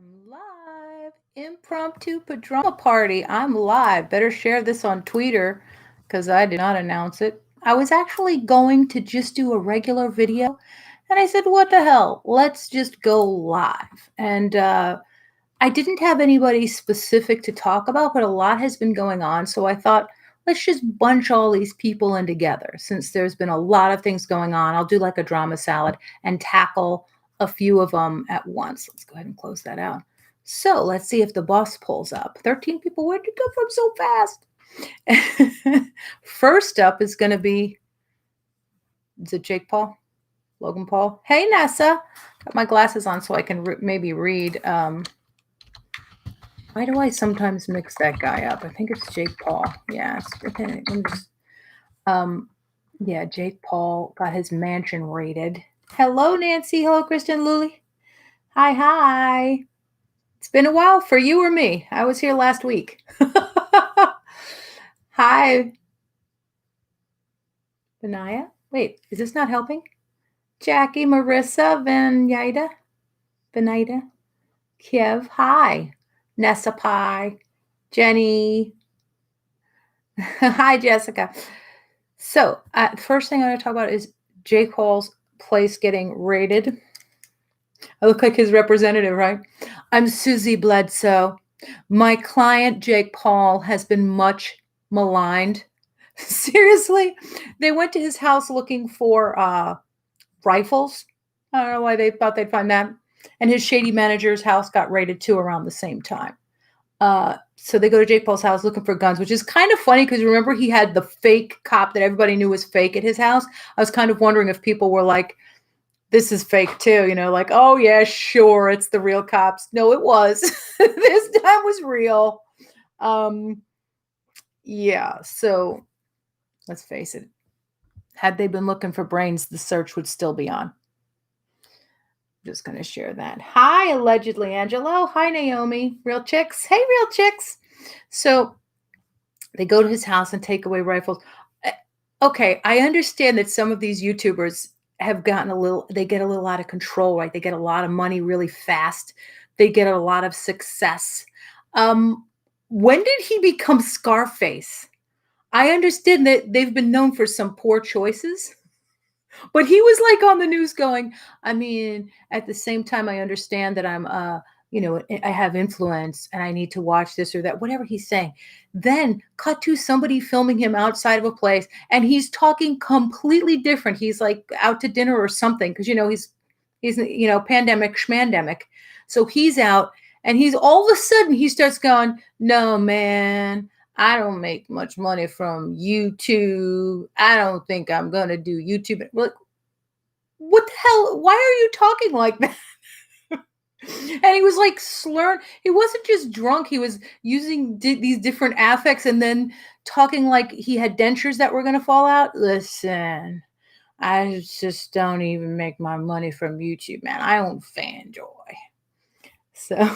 I'm live. Impromptu pajama party. I'm live. Better share this on Twitter because I did not announce it. I was actually going to just do a regular video and I said, what the hell? Let's just go live. And I didn't have anybody specific to talk about, but a lot has been going on. So I thought, let's just bunch all these people in together since there's been a lot of things going on. I'll do like a drama salad and tackle a few of them at once. Let's go ahead and close that out. So let's see if the boss pulls up. 13 people. Where'd you come from so fast? First up is going to be, is it Jake Paul? Logan Paul? Hey, Nessa. Got my glasses on so I can maybe read. Why do I sometimes mix that guy up? I think it's Jake Paul. Yeah, um, yeah, Jake Paul got his mansion raided. Hello, Nancy. Hello, Kristen Lully. Hi, hi. It's been a while for you or me. I was here last week. Hi, Benaya. Wait, is this not helping? Jackie, Marissa, Venida, Kiev. Hi, Nessa Pie, Jenny. Hi, Jessica. So, first thing I want to talk about is Jake Paul's place getting raided. I look like his representative, right? I'm Susie Bledsoe. My client, Jake Paul, has been much maligned. Seriously, they went to his house looking for rifles. I don't know why they thought they'd find that. And his shady manager's house got raided too around the same time. So they go to Jake Paul's house looking for guns, which is kind of funny because remember he had the fake cop that everybody knew was fake at his house. I was kind of wondering if people were like, this is fake too, like, oh yeah, sure, it's the real cops. No, it was. This time was real. Yeah, so let's face it. Had they been looking for brains, the search would still be on. Just going to share that. Hi, allegedly Angelo. Hi, Naomi. Real chicks. Hey, real chicks. So they go to his house and take away rifles. Okay, I understand that some of these YouTubers have gotten they get a little out of control, right? They get a lot of money really fast. They get a lot of success. When did he become Scarface? I understand that they've been known for some poor choices. But he was like on the news going, I mean, at the same time, I understand that I have influence and I need to watch this or that, whatever he's saying. Then cut to somebody filming him outside of a place and he's talking completely different. He's like out to dinner or something because, he's pandemic, schmandemic. So he's out and he's all of a sudden he starts going, no, man. I don't make much money from YouTube. I don't think I'm going to do YouTube. Like, what the hell? Why are you talking like that? And he was like slurring. He wasn't just drunk. He was using these different affects and then talking like he had dentures that were going to fall out. Listen, I just don't even make my money from YouTube, man. I own FanJoy. So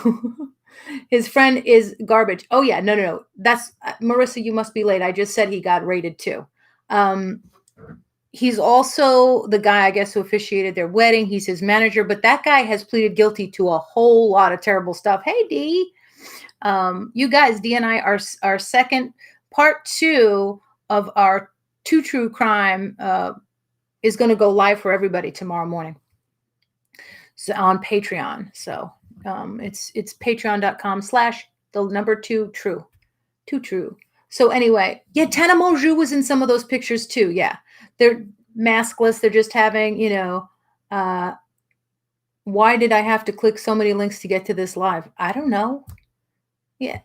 his friend is garbage. Oh yeah, no. That's Marissa. You must be late. I just said he got raided too. He's also the guy, I guess, who officiated their wedding. He's his manager, but that guy has pleaded guilty to a whole lot of terrible stuff. Hey, D. You guys, D and I are second part 2 of our Two True Crime is going to go live for everybody tomorrow morning. So on Patreon. So it's patreon.com/2true. Too true. So anyway, yeah, Tana Mongeau was in some of those pictures too. Yeah. They're maskless. They're just having, why did I have to click so many links to get to this live? I don't know. Yeah.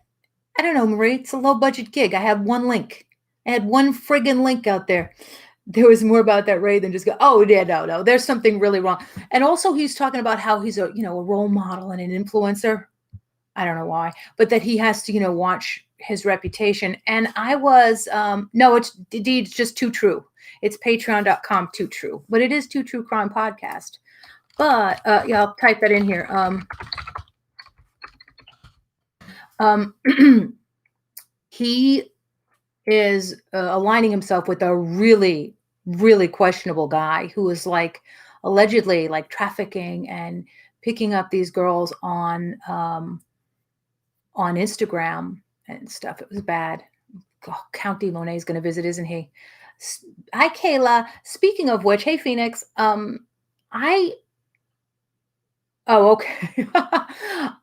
I don't know, Marie. It's a low budget gig. I had one link. I had one friggin' link out there. There was more about that raid than just go, oh, yeah, no. There's something really wrong. And also he's talking about how he's a role model and an influencer. I don't know why, but that he has to, watch his reputation. And I was, no, it's indeed just Too True. It's patreon.com Too True, but it is Two True Crime Podcast. But yeah, I'll type that in here. He is aligning himself with a really, really questionable guy who is like allegedly like trafficking and picking up these girls on Instagram and stuff. It was bad. Oh, Count D Monet is going to visit, isn't he? Hi, Kayla. Speaking of which, hey, Phoenix. I Oh, okay.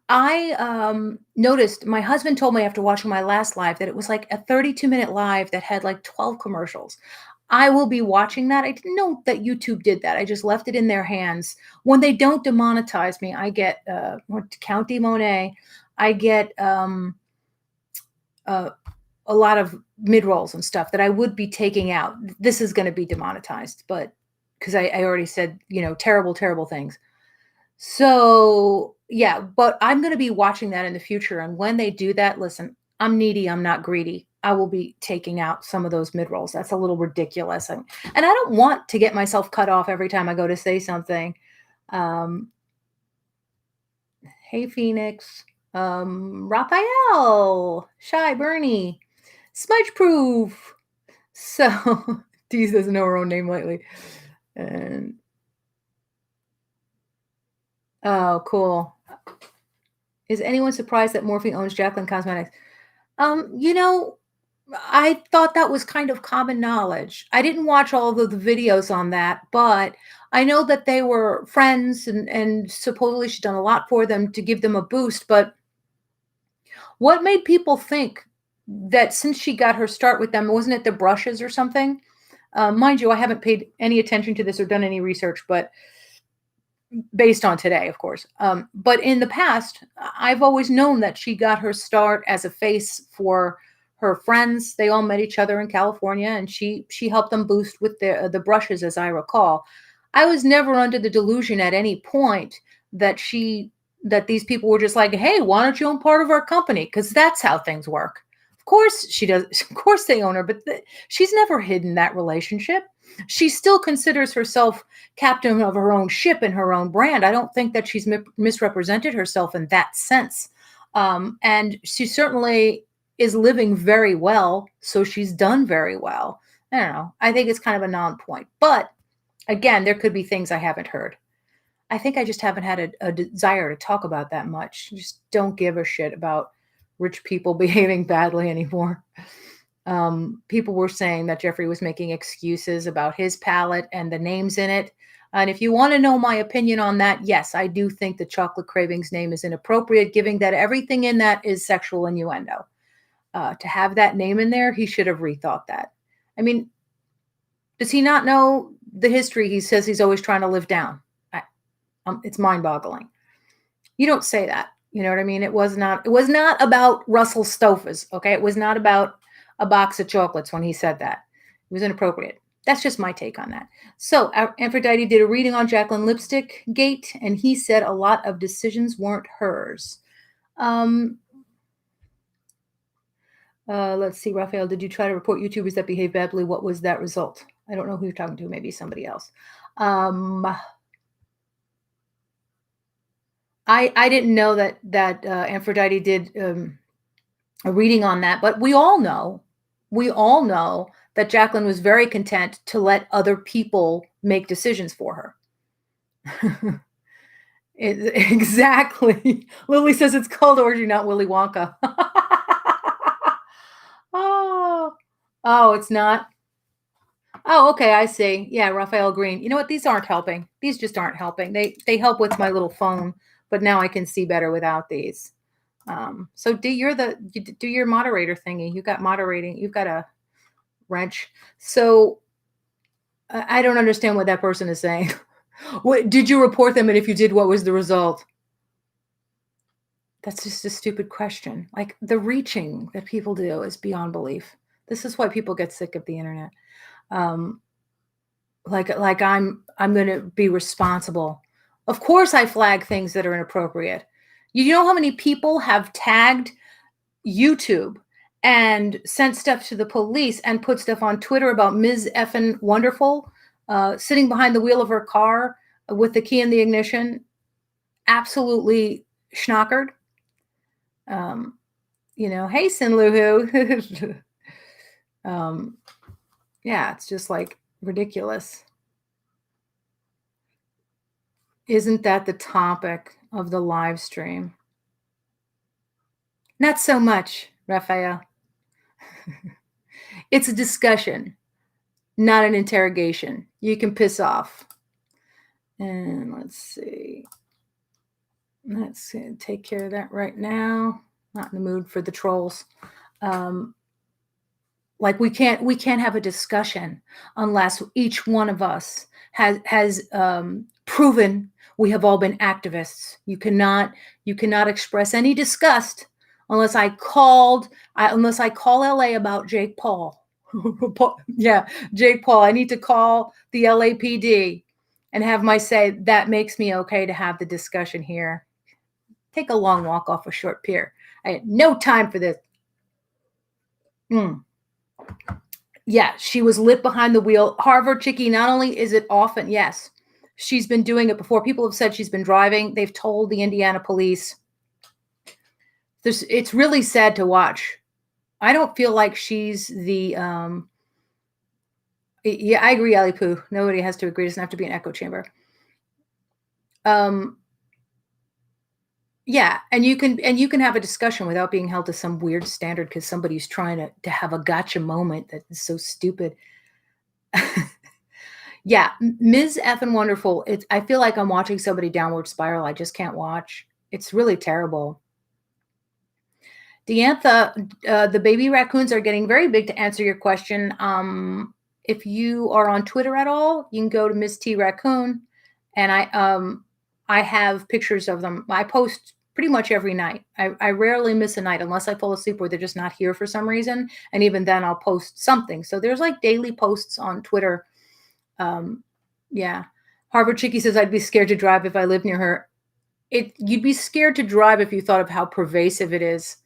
I noticed my husband told me after watching my last live that it was like a 32-minute live that had like 12 commercials. I will be watching that. I didn't know that YouTube did that. I just left it in their hands. When they don't demonetize me, I get County Monet. I get uh, a lot of mid rolls and stuff that I would be taking out. This is going to be demonetized, but because I already said, terrible, terrible things. So, yeah, but I'm gonna be watching that in the future, and when they do that, listen, I'm needy, I'm not greedy. I will be taking out some of those mid-rolls. That's a little ridiculous, and I don't want to get myself cut off every time I go to say something. Um, hey, Phoenix, Raphael, Shy Bernie, Smudge Proof. So, Deez doesn't know her own name lately. And oh, cool. Is anyone surprised that Morphe owns Jacqueline Cosmetics? You know, I thought that was kind of common knowledge. I didn't watch all of the videos on that, but I know that they were friends and supposedly she'd done a lot for them to give them a boost. But what made people think that since she got her start with them, wasn't it the brushes or something? Mind you, I haven't paid any attention to this or done any research, but based on today, of course. But in the past, I've always known that she got her start as a face for her friends. They all met each other in California, and she helped them boost with the brushes, as I recall. I was never under the delusion at any point that these people were just like, hey, why don't you own part of our company? Because that's how things work. Of course she does. Of course they own her, but she's never hidden that relationship. She still considers herself captain of her own ship and her own brand. I don't think that she's misrepresented herself in that sense. And she certainly is living very well. So she's done very well. I don't know. I think it's kind of a non-point. But again, there could be things I haven't heard. I think I just haven't had a desire to talk about that much. Just don't give a shit about rich people behaving badly anymore. People were saying that Jeffree was making excuses about his palette and the names in it. And if you want to know my opinion on that, yes, I do think the Chocolate Cravings name is inappropriate, given that everything in that is sexual innuendo. To have that name in there, he should have rethought that. I mean, does he not know the history? He says he's always trying to live down. It's mind-boggling. You don't say that. You know what I mean? It was not about Russell Stouffer's, okay? It was not about a box of chocolates when he said that. It was inappropriate. That's just my take on that. So Aphrodite did a reading on Jacqueline Lipstick Gate, and he said a lot of decisions weren't hers. Let's see, Raphael, did you try to report YouTubers that behave badly? What was that result? I don't know who you're talking to. Maybe somebody else. I didn't know that Aphrodite did a reading on that, but we all know that Jacqueline was very content to let other people make decisions for her. Exactly. Lily says it's called Orgy, not Willy Wonka. Oh, it's not. Oh, okay, I see. Yeah, Raphael Green. You know what? These aren't helping. These just aren't helping. They help with my little phone, but now I can see better without these. So do your moderator thingy. You got moderating. You've got a wrench. So I don't understand what that person is saying. What did you report them? And if you did, what was the result? That's just a stupid question. Like the reaching that people do is beyond belief. This is why people get sick of the internet. Like I'm going to be responsible. Of course I flag things that are inappropriate. You know how many people have tagged YouTube and sent stuff to the police and put stuff on Twitter about Ms. Effin Wonderful sitting behind the wheel of her car with the key in the ignition, absolutely schnockered. Hey, Sinluhu. Yeah, it's just like ridiculous. Isn't that the topic of the live stream? Not so much, Raphael. It's a discussion, not an interrogation. You can piss off. And let's see. Let's take care of that right now. Not in the mood for the trolls. Like we can't have a discussion unless each one of us has proven we have all been activists. You cannot express any disgust unless I call LA about Jake Paul. Yeah, Jake Paul. I need to call the LAPD and have my say. That makes me okay to have the discussion here. Take a long walk off a short pier. I had no time for this. Yeah, she was lit behind the wheel. Harvard Chickie, not only is it often, yes, she's been doing it before. People have said she's been driving. They've told the Indiana police. It's really sad to watch. I don't feel like she's the, yeah, I agree, Ali Poo. Nobody has to agree. It doesn't have to be an echo chamber. Yeah, and you can have a discussion without being held to some weird standard because somebody's trying to have a gotcha moment that is so stupid. Yeah, Ms. Effin Wonderful. I feel like I'm watching somebody downward spiral. I just can't watch. It's really terrible. Deantha, the baby raccoons are getting very big. To answer your question, if you are on Twitter at all, you can go to Ms. T Raccoon, and I have pictures of them. I post pretty much every night. I rarely miss a night unless I fall asleep or they're just not here for some reason. And even then I'll post something. So there's like daily posts on Twitter. Yeah. Harvard Chickie says, I'd be scared to drive if I lived near her. You'd be scared to drive if you thought of how pervasive it is.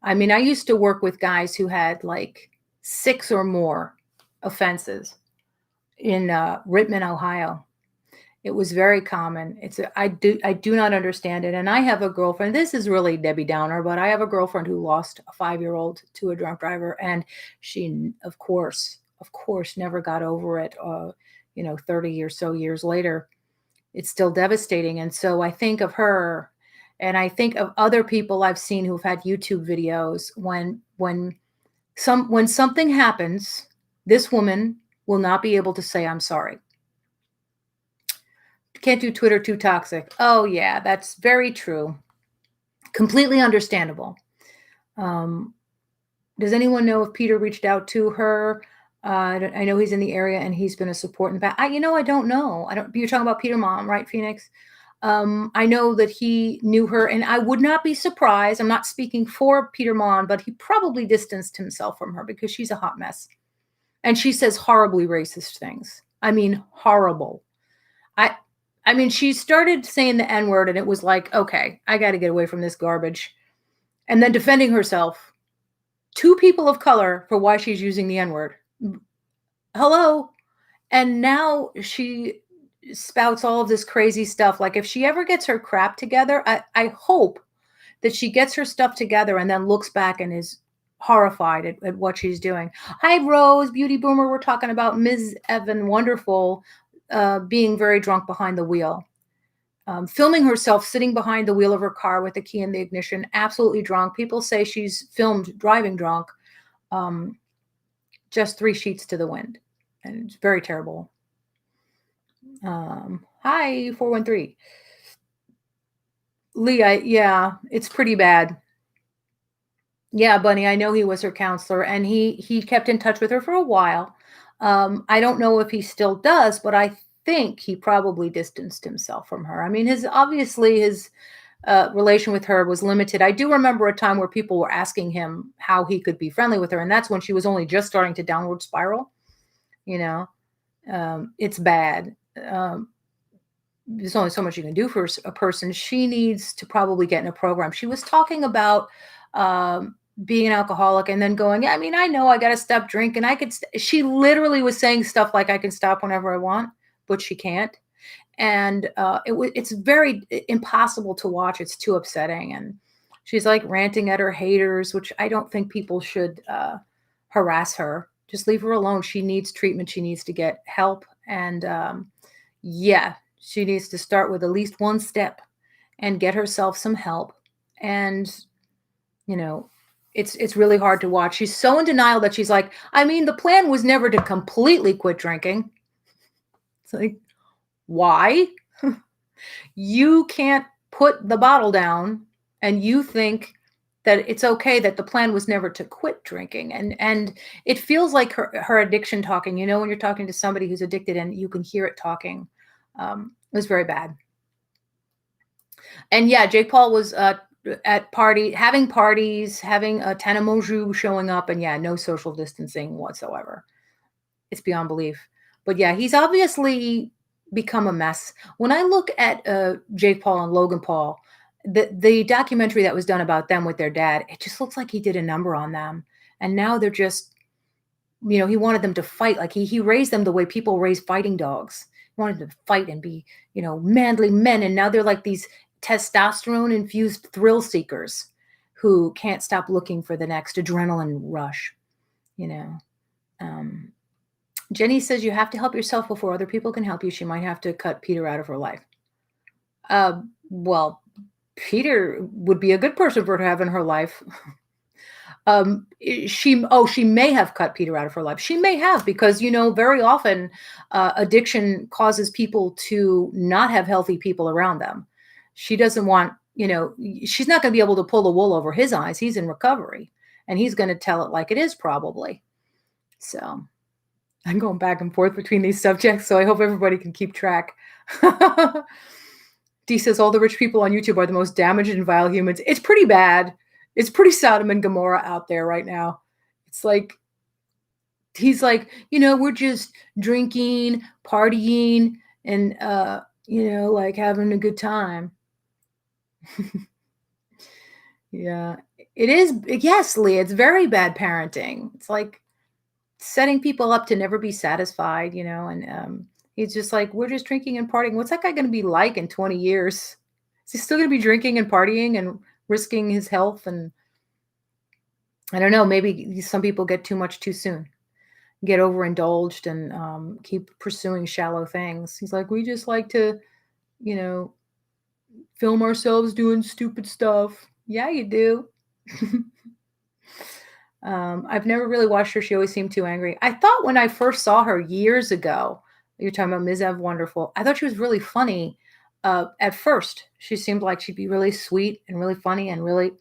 I mean, I used to work with guys who had like 6 or more offenses in Rittman, Ohio. It was very common. I do not understand it. And I have a girlfriend. This is really Debbie Downer, but I have a girlfriend who lost a 5-year-old to a drunk driver, and she, of course, never got over it. 30 or so years later, it's still devastating. And so I think of her, and I think of other people I've seen who've had YouTube videos. When something happens, this woman will not be able to say, I'm sorry. Can't do Twitter, too toxic. Oh, yeah, that's very true. Completely understandable. Does anyone know if Peter reached out to her? I know he's in the area and he's been a support in the back. I don't know. You're talking about Peter Mom, right, Phoenix? I know that he knew her, and I would not be surprised. I'm not speaking for Peter Mon, but he probably distanced himself from her because she's a hot mess. And she says horribly racist things. I mean, horrible. I mean, she started saying the N-word, and it was like, okay, I got to get away from this garbage. And then defending herself to people of color for why she's using the N-word. Hello. And now she spouts all of this crazy stuff. Like, if she ever gets her crap together, I hope that she gets her stuff together and then looks back and is horrified at what she's doing. Hi, Rose, Beauty Boomer. We're talking about Ms. Effin Wonderful being very drunk behind the wheel. Filming herself sitting behind the wheel of her car with the key in the ignition, absolutely drunk. People say she's filmed driving drunk, just 3 sheets to the wind. And it's very terrible. Hi, 413. Lee, yeah, it's pretty bad. Yeah, Bunny, I know he was her counselor, and he kept in touch with her for a while. I don't know if he still does, but I think he probably distanced himself from her. I mean, his relation with her was limited. I do remember a time where people were asking him how he could be friendly with her, and that's when she was only just starting to downward spiral. It's bad. There's only so much you can do for a person. She needs to probably get in a program. She was talking about being an alcoholic and then going, I mean, I know I got to stop drinking. She literally was saying stuff like, I can stop whenever I want, but she can't. And it's very impossible to watch. It's too upsetting. And she's like ranting at her haters, which I don't think people should harass her. Just leave her alone. She needs treatment. She needs to get help. And yeah, She needs to start with at least one step and get herself some help. And, you know, it's really hard to watch. She's so in denial that she's like, I mean, the plan was never to completely quit drinking. It's like, why? You can't put the bottle down and you think that it's okay that the plan was never to quit drinking. And it feels like her addiction talking, when you're talking to somebody who's addicted and you can hear it talking. It was very bad. And yeah, Jake Paul was having parties, having a Tana Mongeau showing up, and yeah, no social distancing whatsoever. It's beyond belief. But yeah, he's obviously become a mess. When I look at Jake Paul and Logan Paul, the documentary that was done about them with their dad, it just looks like he did a number on them. And now they're just, he wanted them to fight. Like he raised them the way people raise fighting dogs. He wanted them to fight and be, manly men. And now they're like these testosterone infused thrill seekers who can't stop looking for the next adrenaline rush, Jenny says you have to help yourself before other people can help you. She might have to cut Peter out of her life. Well, Peter would be a good person for her to have in her life. She may have cut Peter out of her life. She may have, because, very often addiction causes people to not have healthy people around them. She doesn't want, she's not going to be able to pull the wool over his eyes. He's in recovery and he's going to tell it like it is, probably. So I'm going back and forth between these subjects, so I hope everybody can keep track. Dee says all the rich people on YouTube are the most damaged and vile humans. It's pretty bad. It's pretty Sodom and Gomorrah out there right now. It's like, he's like, we're just drinking, partying, and, like having a good time. Yeah, it is. Yes, Lee, it's very bad parenting. It's like setting people up to never be satisfied, and he's just like, we're just drinking and partying. What's that guy going to be like in 20 years? Is he still going to be drinking and partying and risking his health? And I don't know, maybe some people get too much too soon, get overindulged, and keep pursuing shallow things. He's like, we just like to, film ourselves doing stupid stuff. Yeah, you do. I've never really watched her. She always seemed too angry. I thought when I first saw her years ago, you're talking about Ms. Ev Wonderful, I thought she was really funny. At first, she seemed like she'd be really sweet and really funny and really,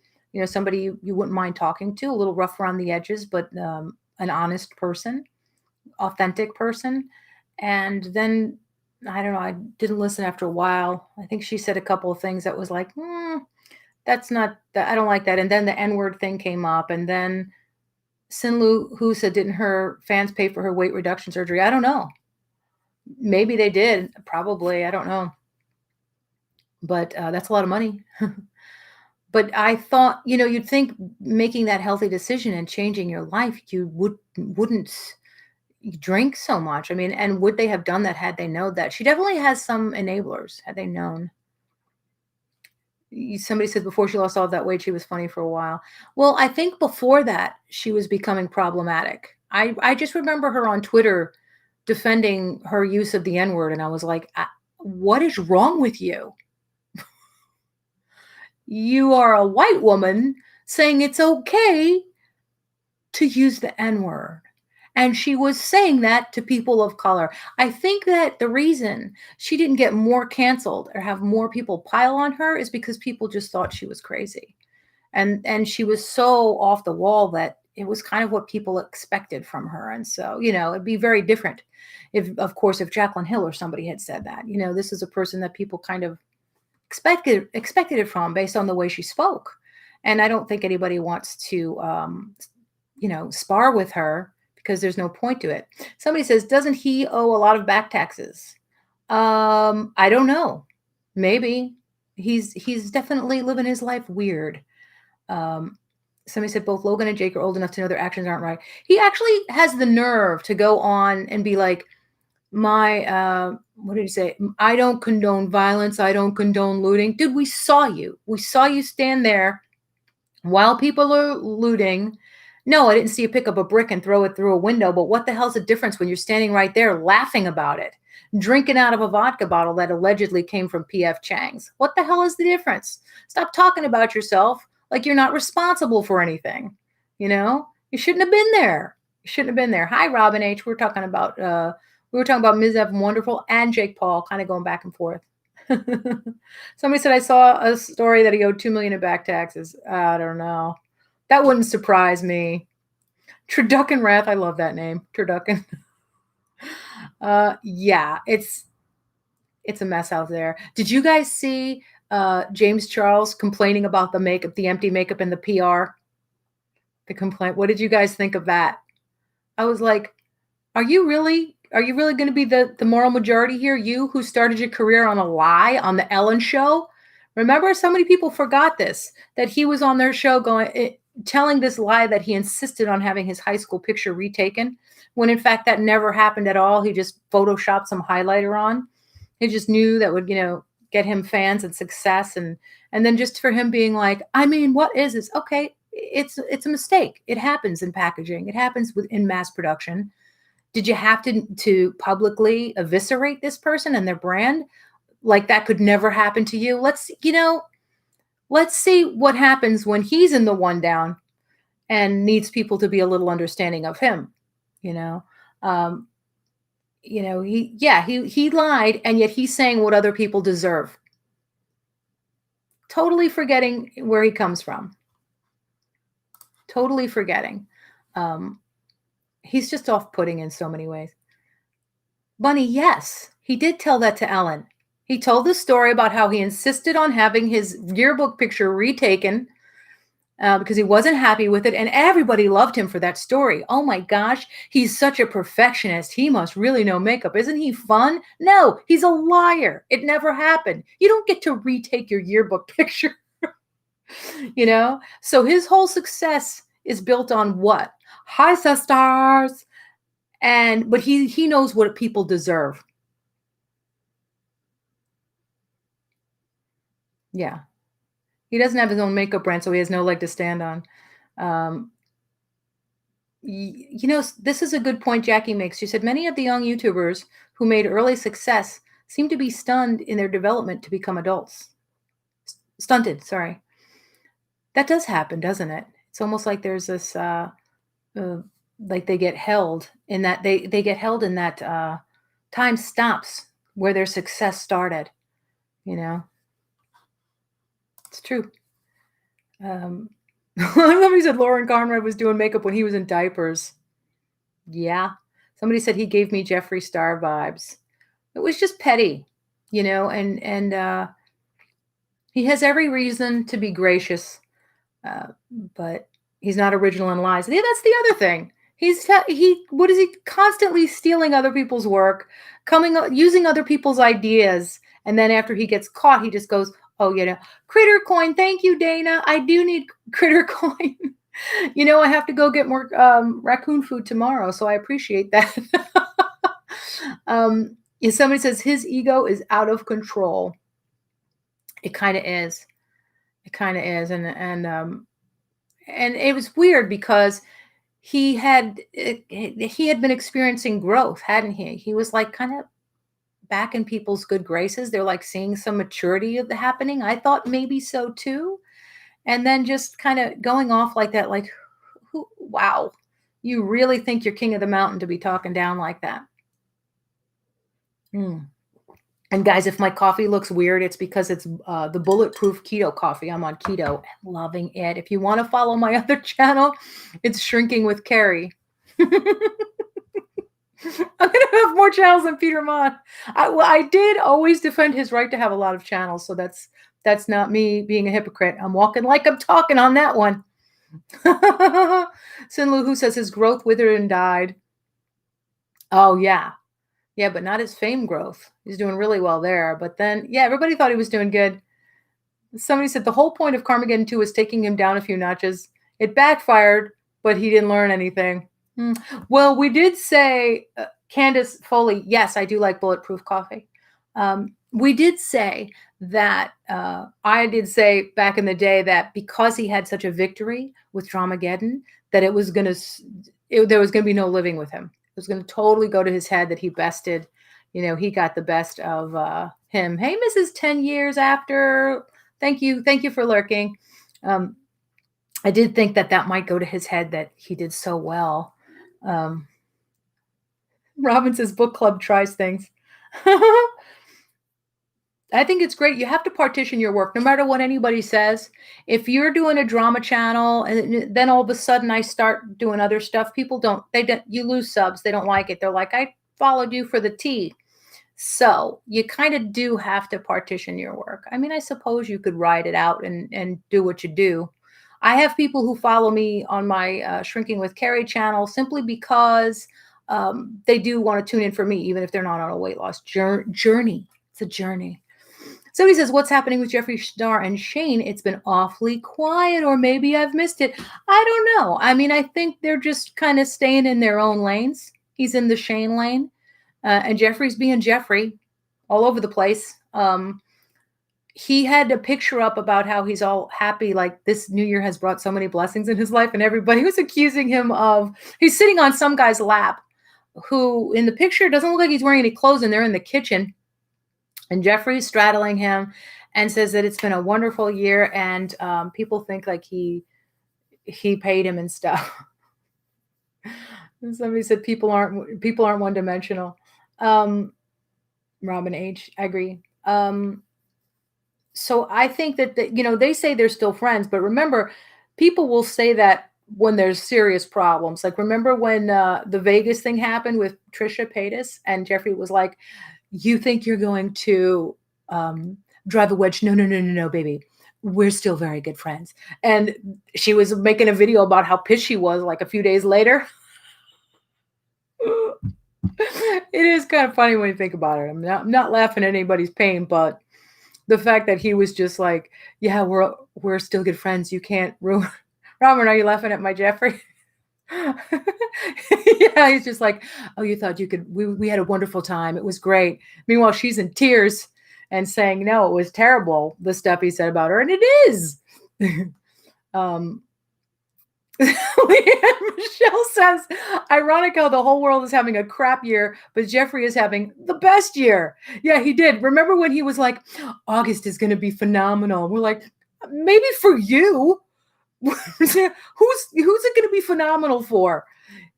somebody you wouldn't mind talking to, a little rough around the edges, but an honest person, authentic person. And then, I don't know, I didn't listen after a while. I think she said a couple of things that was like, that's not, I don't like that. And then the N-word thing came up. And then Sinlu, who said, didn't her fans pay for her weight reduction surgery? I don't know. Maybe they did. Probably. I don't know. But that's a lot of money. But I thought, you'd think making that healthy decision and changing your life, you wouldn't drink so much. I mean, and would they have done that had they known that? She definitely has some enablers, had they known. Somebody said before she lost all of that weight, she was funny for a while. Well, I think before that, she was becoming problematic. I just remember her on Twitter defending her use of the N-word, and I was like, what is wrong with you? You are a white woman saying it's okay to use the N-word. And she was saying that to people of color. I think that the reason she didn't get more canceled or have more people pile on her is because people just thought she was crazy. And she was so off the wall that it was kind of what people expected from her. And so, it'd be very different if, of course, if Jaclyn Hill or somebody had said that. This is a person that people kind of expected it from based on the way she spoke. And I don't think anybody wants to, spar with her, because there's no point to it. Somebody says, doesn't he owe a lot of back taxes? I don't know. Maybe. He's definitely living his life weird. Somebody said both Logan and Jake are old enough to know their actions aren't right. He actually has the nerve to go on and be like, what did he say? I don't condone violence. I don't condone looting. Dude, we saw you. We saw you stand there while people are looting. No, I didn't see you pick up a brick and throw it through a window, but what the hell's the difference when you're standing right there laughing about it? drinking out of a vodka bottle that allegedly came from PF Chang's. What the hell is the difference? Stop talking about yourself like you're not responsible for anything. You shouldn't have been there. You shouldn't have been there. Hi, Robin H. We were talking about Ms. Evan Wonderful and Jake Paul, kind of going back and forth. Somebody said I saw a story that he owed $2 million in back taxes. I don't know. That wouldn't surprise me. Turducken Wrath, I love that name, Turducken. Yeah, it's a mess out there. Did you guys see James Charles complaining about the makeup, the empty makeup and the PR? The complaint. What did you guys think of that? I was like, are you really going to be the moral majority here? You who started your career on a lie on the Ellen show? Remember, so many people forgot this, that he was on their show telling this lie that he insisted on having his high school picture retaken, when in fact that never happened at all. He just photoshopped some highlighter on. He just knew that would, get him fans and success. And then just for him being like, I mean, what is this? Okay, it's a mistake. It happens in packaging. It happens in mass production. Did you have to publicly eviscerate this person and their brand? Like that could never happen to you. Let's see what happens when he's in the one down and needs people to be a little understanding of him. He lied, and yet he's saying what other people deserve. Totally forgetting where he comes from. Totally forgetting. He's just off-putting in so many ways. Bunny, yes, he did tell that to Ellen. He told the story about how he insisted on having his yearbook picture retaken because he wasn't happy with it, and everybody loved him for that story. Oh my gosh, he's such a perfectionist. He must really know makeup. Isn't he fun? No, he's a liar. It never happened. You don't get to retake your yearbook picture. So his whole success is built on what? Hi, sisters. But he knows what people deserve. Yeah. He doesn't have his own makeup brand, so he has no leg to stand on. This is a good point Jackie makes. She said many of the young YouTubers who made early success seem to be stunned in their development to become adults. Stunted, sorry. That does happen, doesn't it? It's almost like there's this, like they get held in that they get held in that time stops where their success started. It's true. Somebody said Lauren Conrad was doing makeup when he was in diapers. Yeah. Somebody said he gave me Jeffree Star vibes. It was just petty, and he has every reason to be gracious, but he's not original in lies. Yeah, that's the other thing. What is he constantly stealing other people's work, using other people's ideas, and then after he gets caught, he just goes, oh, Critter Coin. Thank you, Dana. I do need Critter Coin. I have to go get more raccoon food tomorrow, so I appreciate that. If somebody says his ego is out of control, it kind of is. It kind of is, and it was weird because he had been experiencing growth, hadn't he? He was like kind of back in people's good graces. They're like seeing some maturity of the happening. I thought maybe so too. And then just kind of going off like that, like, wow, you really think you're king of the mountain to be talking down like that? And guys, if my coffee looks weird, it's because it's the Bulletproof Keto coffee. I'm on keto and loving it. If you want to follow my other channel, it's Shrinking with Carrie. I'm going to have more channels than Peter Mon. I did always defend his right to have a lot of channels, so that's not me being a hypocrite. I'm walking like I'm talking on that one. Sinlu, who says his growth withered and died. Oh, yeah. Yeah, but not his fame growth. He's doing really well there. But then, yeah, everybody thought he was doing good. Somebody said the whole point of Carmageddon 2 was taking him down a few notches. It backfired, but he didn't learn anything. Well, we did say, Candace Foley, yes, I do like Bulletproof coffee. We did say that, I did say back in the day that because he had such a victory with Dramageddon, that there was going to be no living with him. It was going to totally go to his head that he bested, he got the best of him. Hey, Mrs. 10 years after. Thank you. Thank you for lurking. I did think that that might go to his head that he did so well. Um, Robin says book club tries things. I think it's great. You have to partition your work, no matter what anybody says. If you're doing a drama channel and then all of a sudden I start doing other stuff, people don't, you lose subs. They don't like it. They're like, I followed you for the tea. So you kind of do have to partition your work. I mean, I suppose you could write it out and do what you do. I have people who follow me on my Shrinking with Carrie channel simply because they do want to tune in for me, even if they're not on a weight loss journey. It's a journey. Somebody says, what's happening with Jeffree Star and Shane? It's been awfully quiet, or maybe I've missed it. I don't know. I mean, I think they're just kind of staying in their own lanes. He's in the Shane lane, and Jeffree's being Jeffree all over the place. He had a picture up about how he's all happy, like this new year has brought so many blessings in his life, and everybody was accusing him of, he's sitting on some guy's lap who in the picture doesn't look like he's wearing any clothes, and they're in the kitchen. And Jeffree's straddling him and says that it's been a wonderful year, and people think like he paid him and stuff. And somebody said people aren't one dimensional. Robin H. I agree. So I think that they say they're still friends, but remember, people will say that when there's serious problems. Like remember when the Vegas thing happened with Trisha Paytas, and Jeffree was like, you think you're going to drive a wedge? No, baby. We're still very good friends. And she was making a video about how pissed she was like a few days later. It is kind of funny when you think about it. I'm not laughing at anybody's pain, but the fact that he was just like, yeah, we're still good friends. You can't ruin. Robert, are you laughing at my Jeffree? Yeah, he's just like, oh, you thought you could, we had a wonderful time. It was great. Meanwhile, she's in tears and saying, no, it was terrible, the stuff he said about her. And it is. Michelle says, ironic how the whole world is having a crap year, but Jeffree is having the best year. Yeah, he did. Remember when he was like, August is going to be phenomenal. We're like, maybe for you. who's it going to be phenomenal for?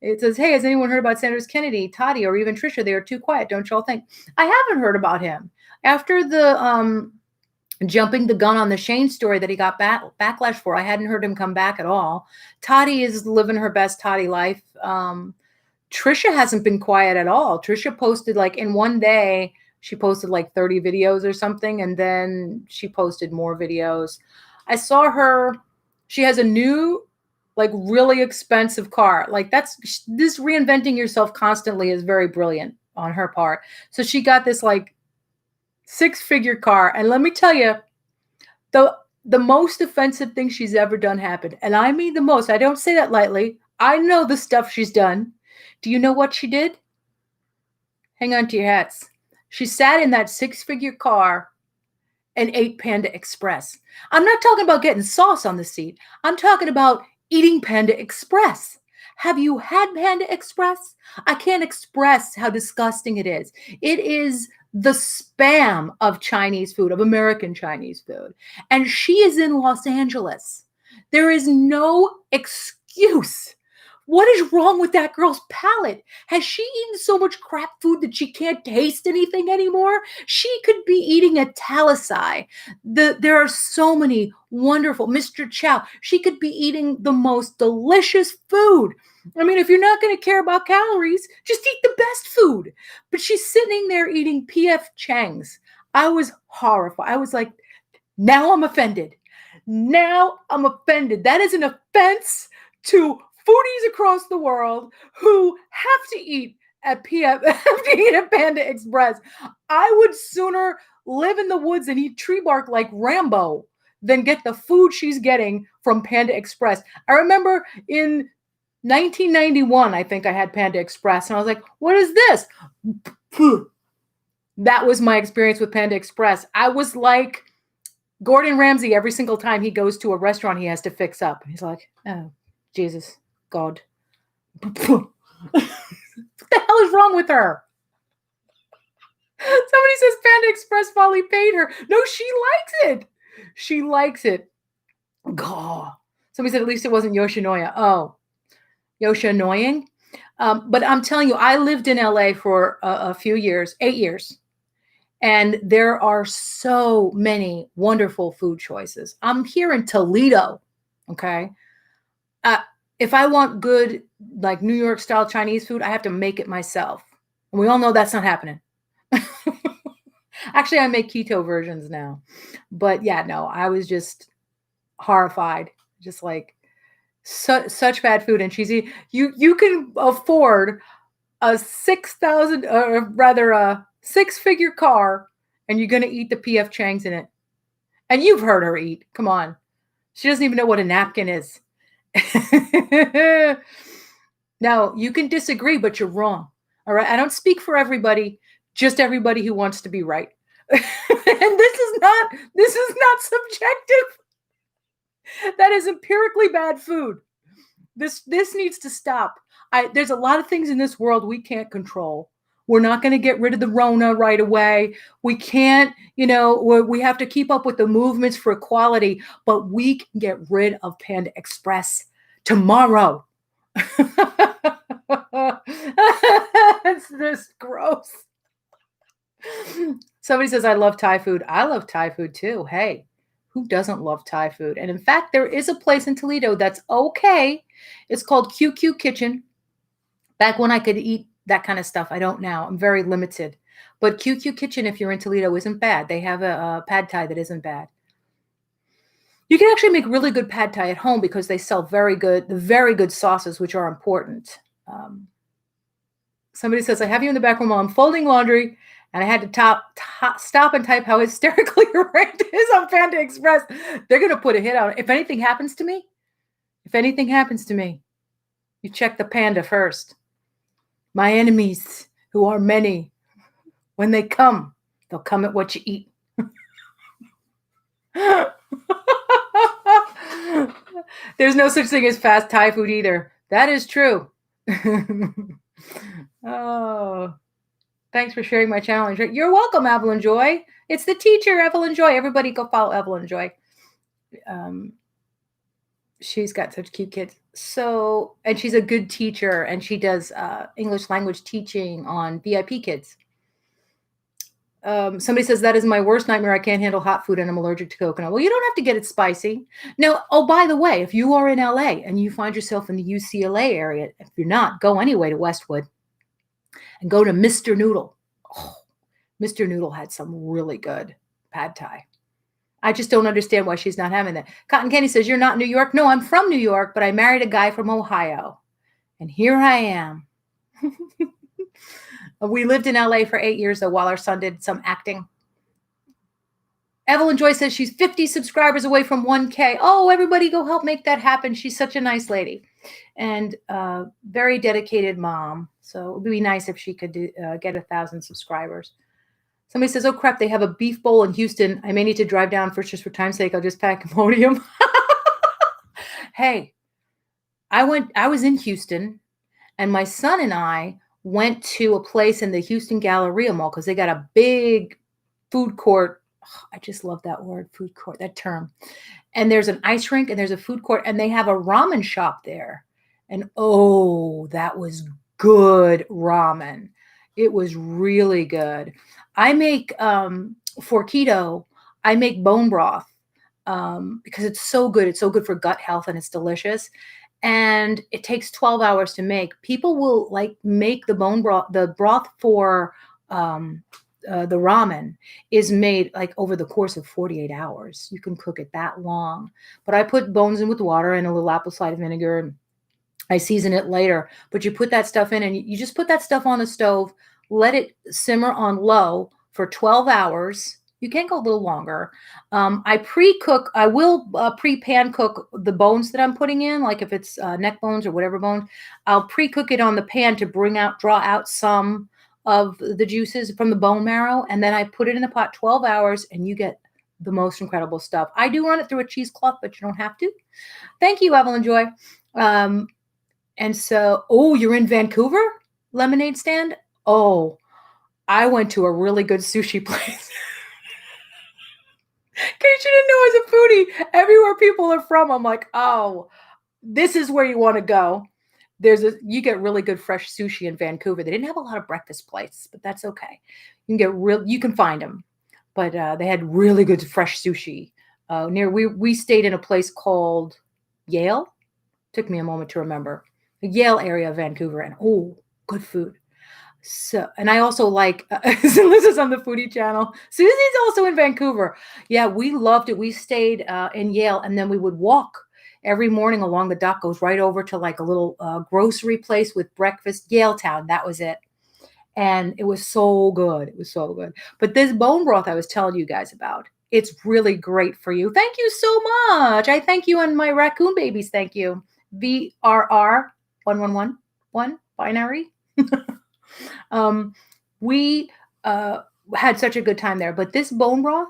It says, hey, has anyone heard about Sanders Kennedy, Toddy, or even Trisha? They are too quiet, don't y'all think? I haven't heard about him. After the jumping the gun on the Shane story that he got backlash for, I hadn't heard him come back at all. Toddy is living her best Toddy life. Trisha hasn't been quiet at all. Trisha posted like in one day, she posted like 30 videos or something, and then she posted more videos. I saw her. She has a new, like really expensive car. Like this reinventing yourself constantly is very brilliant on her part. So she got this like 6-figure car. And let me tell you, the most offensive thing she's ever done happened. And I mean the most. I don't say that lightly. I know the stuff she's done. Do you know what she did? Hang on to your hats. She sat in that 6-figure car and ate Panda Express. I'm not talking about getting sauce on the seat. I'm talking about eating Panda Express. Have you had Panda Express? I can't express how disgusting it is. It is the spam of Chinese food, of American Chinese food. And she is in Los Angeles. There is no excuse. What is wrong with that girl's palate? Has she eaten so much crap food that she can't taste anything anymore? She could be eating a Talisai. There are so many wonderful, Mr. Chow. She could be eating the most delicious food. I mean, if you're not going to care about calories, just eat the best food. But she's sitting there eating P.F. Chang's. I was horrified. I was like, now I'm offended. Now I'm offended. That is an offense to foodies across the world who have to eat at Panda Express. I would sooner live in the woods and eat tree bark like Rambo than get the food she's getting from Panda Express. I remember in 1991, I think I had Panda Express, and I was like, what is this? That was my experience with Panda Express. I was like Gordon Ramsay every single time he goes to a restaurant he has to fix up. He's like, oh, Jesus. God. What the hell is wrong with her? Somebody says Panda Express Polly paid her. No, she likes it. She likes it. Gaw. Somebody said at least it wasn't Yoshinoya. Oh, Yosha annoying. But I'm telling you, I lived in LA for a few years, 8 years. And there are so many wonderful food choices. I'm here in Toledo. Okay. Uh, if I want good, like New York style Chinese food, I have to make it myself. And we all know that's not happening. Actually, I make keto versions now. But yeah, no, I was just horrified. Just like such bad food and cheesy. You can afford a 6,000, or rather a six-figure car, and you're going to eat the PF Chang's in it. And you've heard her eat. Come on. She doesn't even know what a napkin is. Now, you can disagree, but you're wrong. All right. I don't speak for everybody, just everybody who wants to be right. And this is not subjective. That is empirically bad food. This needs to stop. There's a lot of things in this world we can't control. We're not going to get rid of the Rona right away. We can't, we have to keep up with the movements for equality, but we can get rid of Panda Express tomorrow. It's this gross. Somebody says, I love Thai food. I love Thai food too. Hey, who doesn't love Thai food? And in fact, there is a place in Toledo that's okay. It's called QQ Kitchen. Back when I could eat that kind of stuff, I don't now. I'm very limited. But QQ Kitchen, if you're in Toledo, isn't bad. They have a pad thai that isn't bad. You can actually make really good pad thai at home because they sell very good sauces, which are important. Somebody says, I have you in the back room while I'm folding laundry, and I had to stop and type how hysterically ranked it is on Panda Express. They're going to put a hit on it. If anything happens to me, you check the Panda first. My enemies, who are many, when they come, they'll come at what you eat. There's no such thing as fast Thai food either. That is true. Oh, thanks for sharing my challenge. You're welcome, Evelyn Joy. It's the teacher, Evelyn Joy. Everybody go follow Evelyn Joy. She's got such cute kids. So, and she's a good teacher, and she does English language teaching on VIP kids. Somebody says, that is my worst nightmare. I can't handle hot food and I'm allergic to coconut. Well, you don't have to get it spicy. Now, oh, by the way, if you are in LA and you find yourself in the UCLA area, if you're not, go anyway to Westwood and go to Mr. Noodle. Oh, Mr. Noodle had some really good pad thai. I just don't understand why she's not having that. Cotton Candy says, you're not New York. No, I'm from New York, but I married a guy from Ohio. And here I am. We lived in LA for 8 years, though, while our son did some acting. Evelyn Joy says she's 50 subscribers away from 1K. Oh, everybody go help make that happen. She's such a nice lady and very dedicated mom. So it would be nice if she could get 1,000 subscribers. Somebody says, oh, crap, they have a beef bowl in Houston. I may need to drive down for just for time's sake. I'll just pack Imodium. Hey, I was in Houston, and my son and I went to a place in the Houston Galleria Mall because they got a big food court. Oh, I just love that word, food court, that term. And there's an ice rink and there's a food court and they have a ramen shop there. And oh, that was good ramen. It was really good. I make, for keto, I make bone broth because it's so good. It's so good for gut health and it's delicious. And it takes 12 hours to make. People will like make the bone broth, the broth for the ramen is made like over the course of 48 hours. You can cook it that long. But I put bones in with water and a little apple cider vinegar and I season it later. But you put that stuff in and you just put that stuff on the stove, let it simmer on low for 12 hours. You can go a little longer. I pre-cook. I will pre-pan cook the bones that I'm putting in, like if it's neck bones or whatever bones. I'll pre-cook it on the pan to draw out some of the juices from the bone marrow, and then I put it in the pot 12 hours, and you get the most incredible stuff. I do run it through a cheesecloth, but you don't have to. Thank you, Evelyn Joy. And so, oh, you're in Vancouver? Lemonade stand? Oh, I went to a really good sushi place. In case you didn't know, as a foodie, everywhere people are from, I'm like, oh, this is where you want to go. You get really good fresh sushi in Vancouver. They didn't have a lot of breakfast places, but that's okay. You can find them, but they had really good fresh sushi. We stayed in a place called Yale. Took me a moment to remember the Yale area of Vancouver, and oh, good food. So, and I also like, this is on the foodie channel. Susie's also in Vancouver. Yeah, we loved it. We stayed in Yale, and then we would walk every morning along the dock, goes right over to like a little grocery place with breakfast, Yaletown. That was it. And it was so good. It was so good. But this bone broth I was telling you guys about, it's really great for you. Thank you so much. I thank you, and my raccoon babies thank you. VRR1111 binary. We had such a good time there. But this bone broth,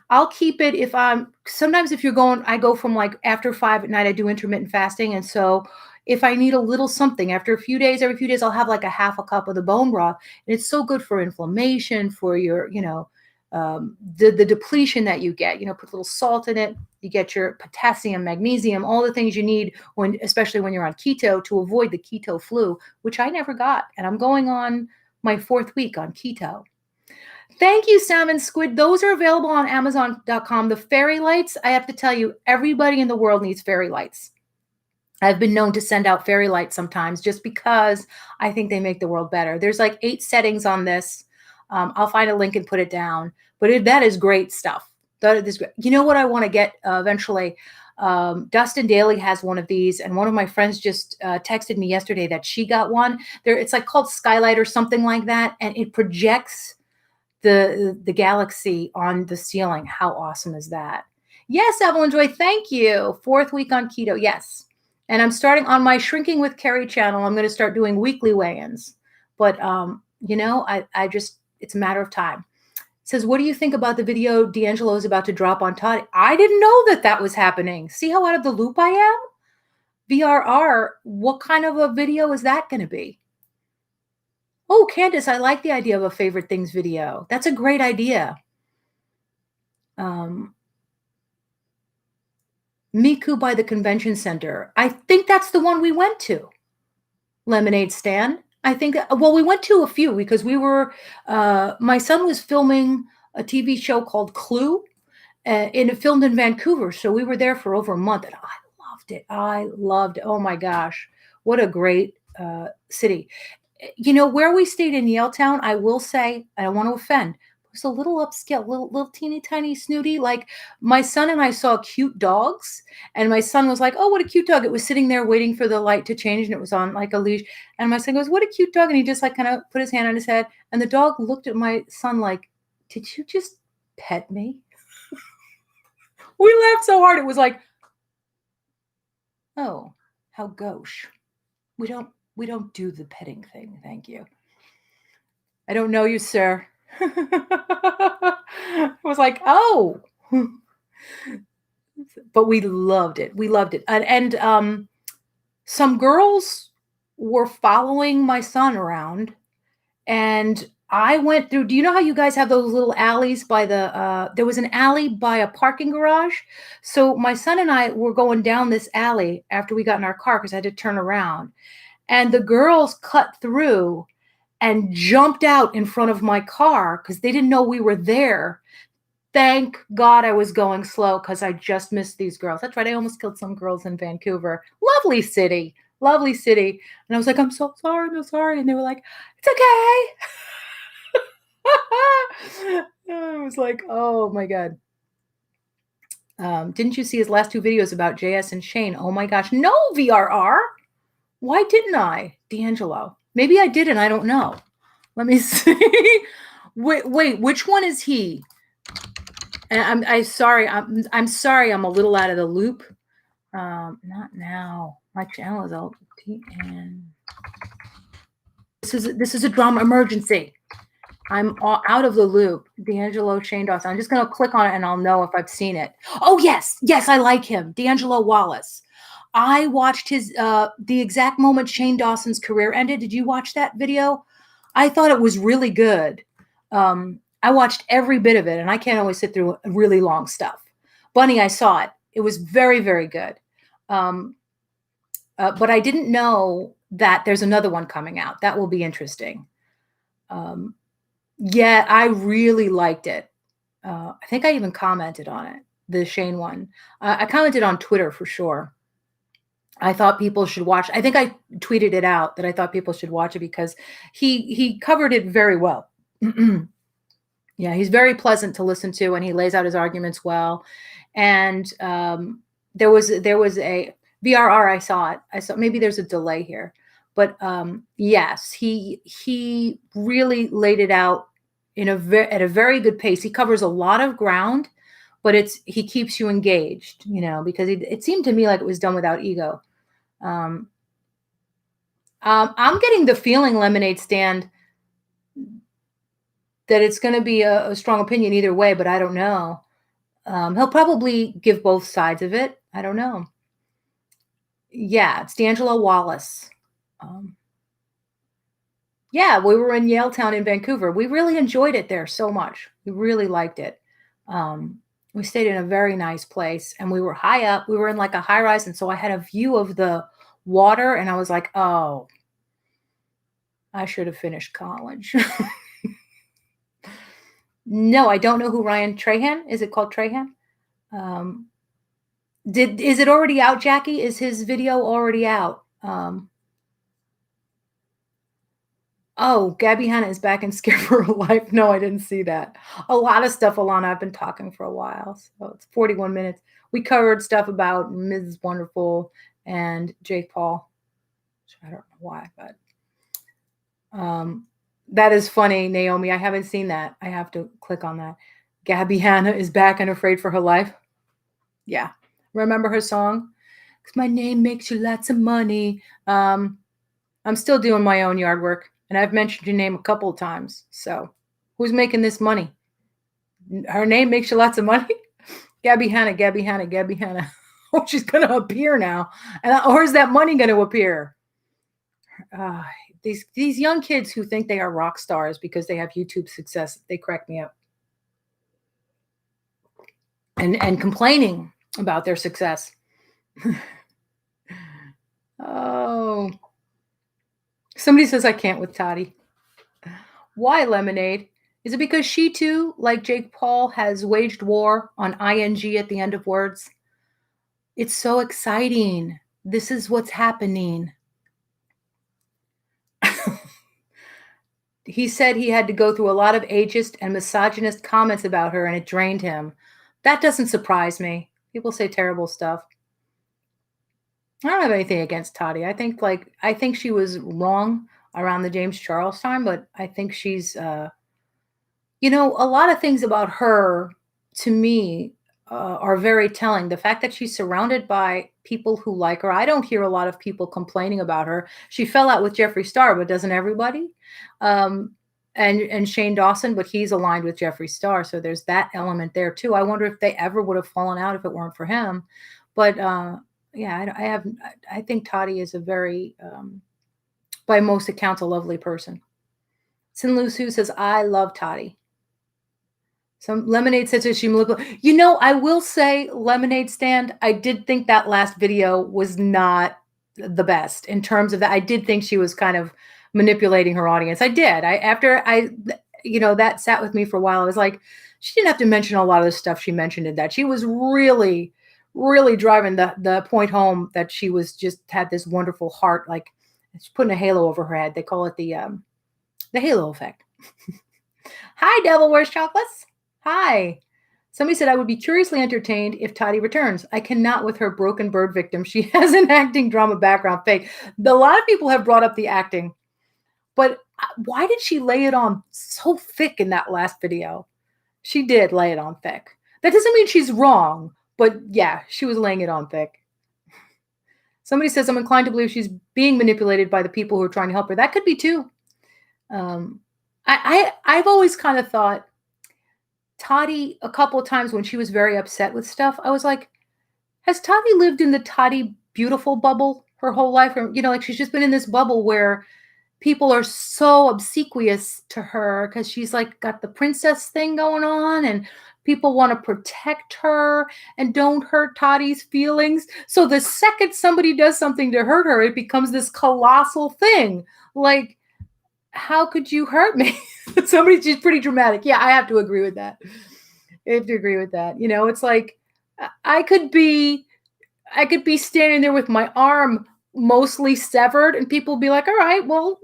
I'll keep it sometimes if you're going, I go from like after 5 at night, I do intermittent fasting. And so if I need a little something after every few days, I'll have like a half a cup of the bone broth. And it's so good for inflammation, for your, the depletion that you get, put a little salt in it. You get your potassium, magnesium, all the things you need especially when you're on keto, to avoid the keto flu, which I never got. And I'm going on my 4th week on keto. Thank you, Salmon Squid. Those are available on Amazon.com. The fairy lights, I have to tell you, everybody in the world needs fairy lights. I've been known to send out fairy lights sometimes just because I think they make the world better. There's like 8 settings on this. I'll find a link and put it down. But that is great stuff. That is great. You know what I want to get eventually? Dustin Daly has one of these, and one of my friends just texted me yesterday that she got one. It's like called Skylight or something like that, and it projects the galaxy on the ceiling. How awesome is that? Yes, Evelyn Joy, thank you. 4th week on keto, yes. And I'm starting on my Shrinking with Carrie channel. I'm going to start doing weekly weigh-ins. But, it's a matter of time. It says, what do you think about the video D'Angelo is about to drop on Todd? I didn't know that was happening. See how out of the loop I am? VRR, what kind of a video is that going to be? Oh, Candace, I like the idea of a favorite things video. That's a great idea. Miku by the Convention Center. I think that's the one we went to. Lemonade Stand. I think, we went to a few because my son was filming a TV show called Clue, and it filmed in Vancouver. So we were there for over a month, and I loved it. Oh my gosh, what a great city. Where we stayed in Yaletown, I will say, I don't want to offend, it was a little upscale, little teeny tiny snooty. Like, my son and I saw cute dogs, and my son was like, oh, what a cute dog. It was sitting there waiting for the light to change, and it was on like a leash. And my son goes, what a cute dog. And he just like kind of put his hand on his head, and the dog looked at my son like, did you just pet me? We laughed so hard. It was like, oh, how gauche. We don't do the petting thing. Thank you. I don't know you, sir. I was like, oh. But we loved it. We loved it. And some girls were following my son around, and I went through, do you know how you guys have those little alleys by there was an alley by a parking garage? So my son and I were going down this alley after we got in our car because I had to turn around. And the girls cut through and jumped out in front of my car because they didn't know we were there. Thank God I was going slow because I just missed these girls. That's right. I almost killed some girls in Vancouver. Lovely city. Lovely city. And I was like, I'm so sorry. I'm so sorry. And they were like, it's okay. I was like, oh my God. Didn't you see his last 2 videos about JS and Shane? Oh my gosh. No, VRR. Why didn't I? D'Angelo. Maybe I didn't. I don't know. Let me see. Wait, which one is he? And I'm sorry. I'm sorry. I'm a little out of the loop. Not now. My channel is LTN. This is a drama emergency. I'm out of the loop. D'Angelo, Shane Dawson. I'm just going to click on it and I'll know if I've seen it. Oh, yes. Yes, I like him. D'Angelo Wallace. I watched his the exact moment Shane Dawson's career ended. Did you watch that video? I thought it was really good. I watched every bit of it, and I can't always sit through really long stuff. Bunny, I saw it. It was very, very good. Um, but I didn't know that there's another one coming out. That will be interesting. Um, yeah, I really liked it. I think I even commented on it, the Shane one. I commented on Twitter for sure. I thought people should watch. I think I tweeted it out that I thought people should watch it because he covered it very well. Yeah, he's very pleasant to listen to, and he lays out his arguments well. And there was a VRR. I saw it. I saw maybe there's a delay here, but yes, he really laid it out at a very good pace. He covers a lot of ground, but he keeps you engaged, because it seemed to me like it was done without ego. Um, I'm getting the feeling, Lemonade Stand, that it's going to be a strong opinion either way, but I don't know. He'll probably give both sides of it. I don't know. Yeah, it's D'Angelo Wallace. Um, yeah, we were in Yaletown in Vancouver. We really enjoyed it there so much. We really liked it. We stayed in a very nice place, and we were high up. We were in like a high rise, and so I had a view of the water, and I was like, oh, I should have finished college. No, I don't know who Ryan Trahan is. It called Trahan? Um, is it already out, Jackie? Is his video already out? Oh, Gabby Hanna is back and Scared for Her Life. No, I didn't see that. A lot of stuff, Alana. I've been talking for a while, so it's 41 minutes. We covered stuff about Mrs. Wonderful and Jake Paul. I don't know why, but that is funny, Naomi. I haven't seen that. I have to click on that. Gabby Hanna is back and afraid for her life. Yeah. Remember her song? 'Cause my name makes you lots of money. I'm still doing my own yard work, and I've mentioned your name a couple of times. So who's making this money? Her name makes you lots of money? Gabby Hanna, Gabby Hanna, Gabby Hanna. Oh, she's going to appear now. Or is that money going to appear? These young kids who think they are rock stars because they have YouTube success, they crack me up. And complaining about their success. Oh. Somebody says I can't with Toddy. Why, Lemonade? Is it because she too, like Jake Paul, has waged war on ing at the end of words? It's so exciting. This is what's happening. He said he had to go through a lot of ageist and misogynist comments about her, and it drained him. That doesn't surprise me. People say terrible stuff. I don't have anything against Toddy. I think she was wrong around the James Charles time, but I think she's a lot of things about her to me are very telling. The fact that she's surrounded by people who like her. I don't hear a lot of people complaining about her. She fell out with Jeffree Star, but doesn't everybody? And Shane Dawson, but he's aligned with Jeffree Star, so there's that element there too. I wonder if they ever would have fallen out if it weren't for him. But yeah, I think Toddy is a very, by most accounts, a lovely person. Sin Lu Su says, I love Toddy. Some Lemonade says she I will say, Lemonade Stand, I did think that last video was not the best in terms of that. I did think she was kind of manipulating her audience. I did. That sat with me for a while. I was like, she didn't have to mention a lot of the stuff she mentioned in that. She was really, really driving the point home that she was just had this wonderful heart, like she's putting a halo over her head. They call it the halo effect. Hi, Devil Wears Chocolates. Hi. Somebody said, I would be curiously entertained if Toddy returns. I cannot with her broken bird victim. She has an acting drama background. Fake. A lot of people have brought up the acting, but why did she lay it on so thick in that last video? She did lay it on thick. That doesn't mean she's wrong, but yeah, she was laying it on thick. Somebody says, I'm inclined to believe she's being manipulated by the people who are trying to help her. That could be too. I've always kind of thought Toddy, a couple of times when she was very upset with stuff, I was like, has Toddy lived in the Toddy beautiful bubble her whole life? Or, like she's just been in this bubble where people are so obsequious to her because she's like got the princess thing going on, and people want to protect her and don't hurt Tottie's feelings. So the second somebody does something to hurt her, it becomes this colossal thing. Like, how could you hurt me? Somebody, she's pretty dramatic. Yeah, I have to agree with that. I have to agree with that. It's like I could be standing there with my arm mostly severed, and people be like, all right, well,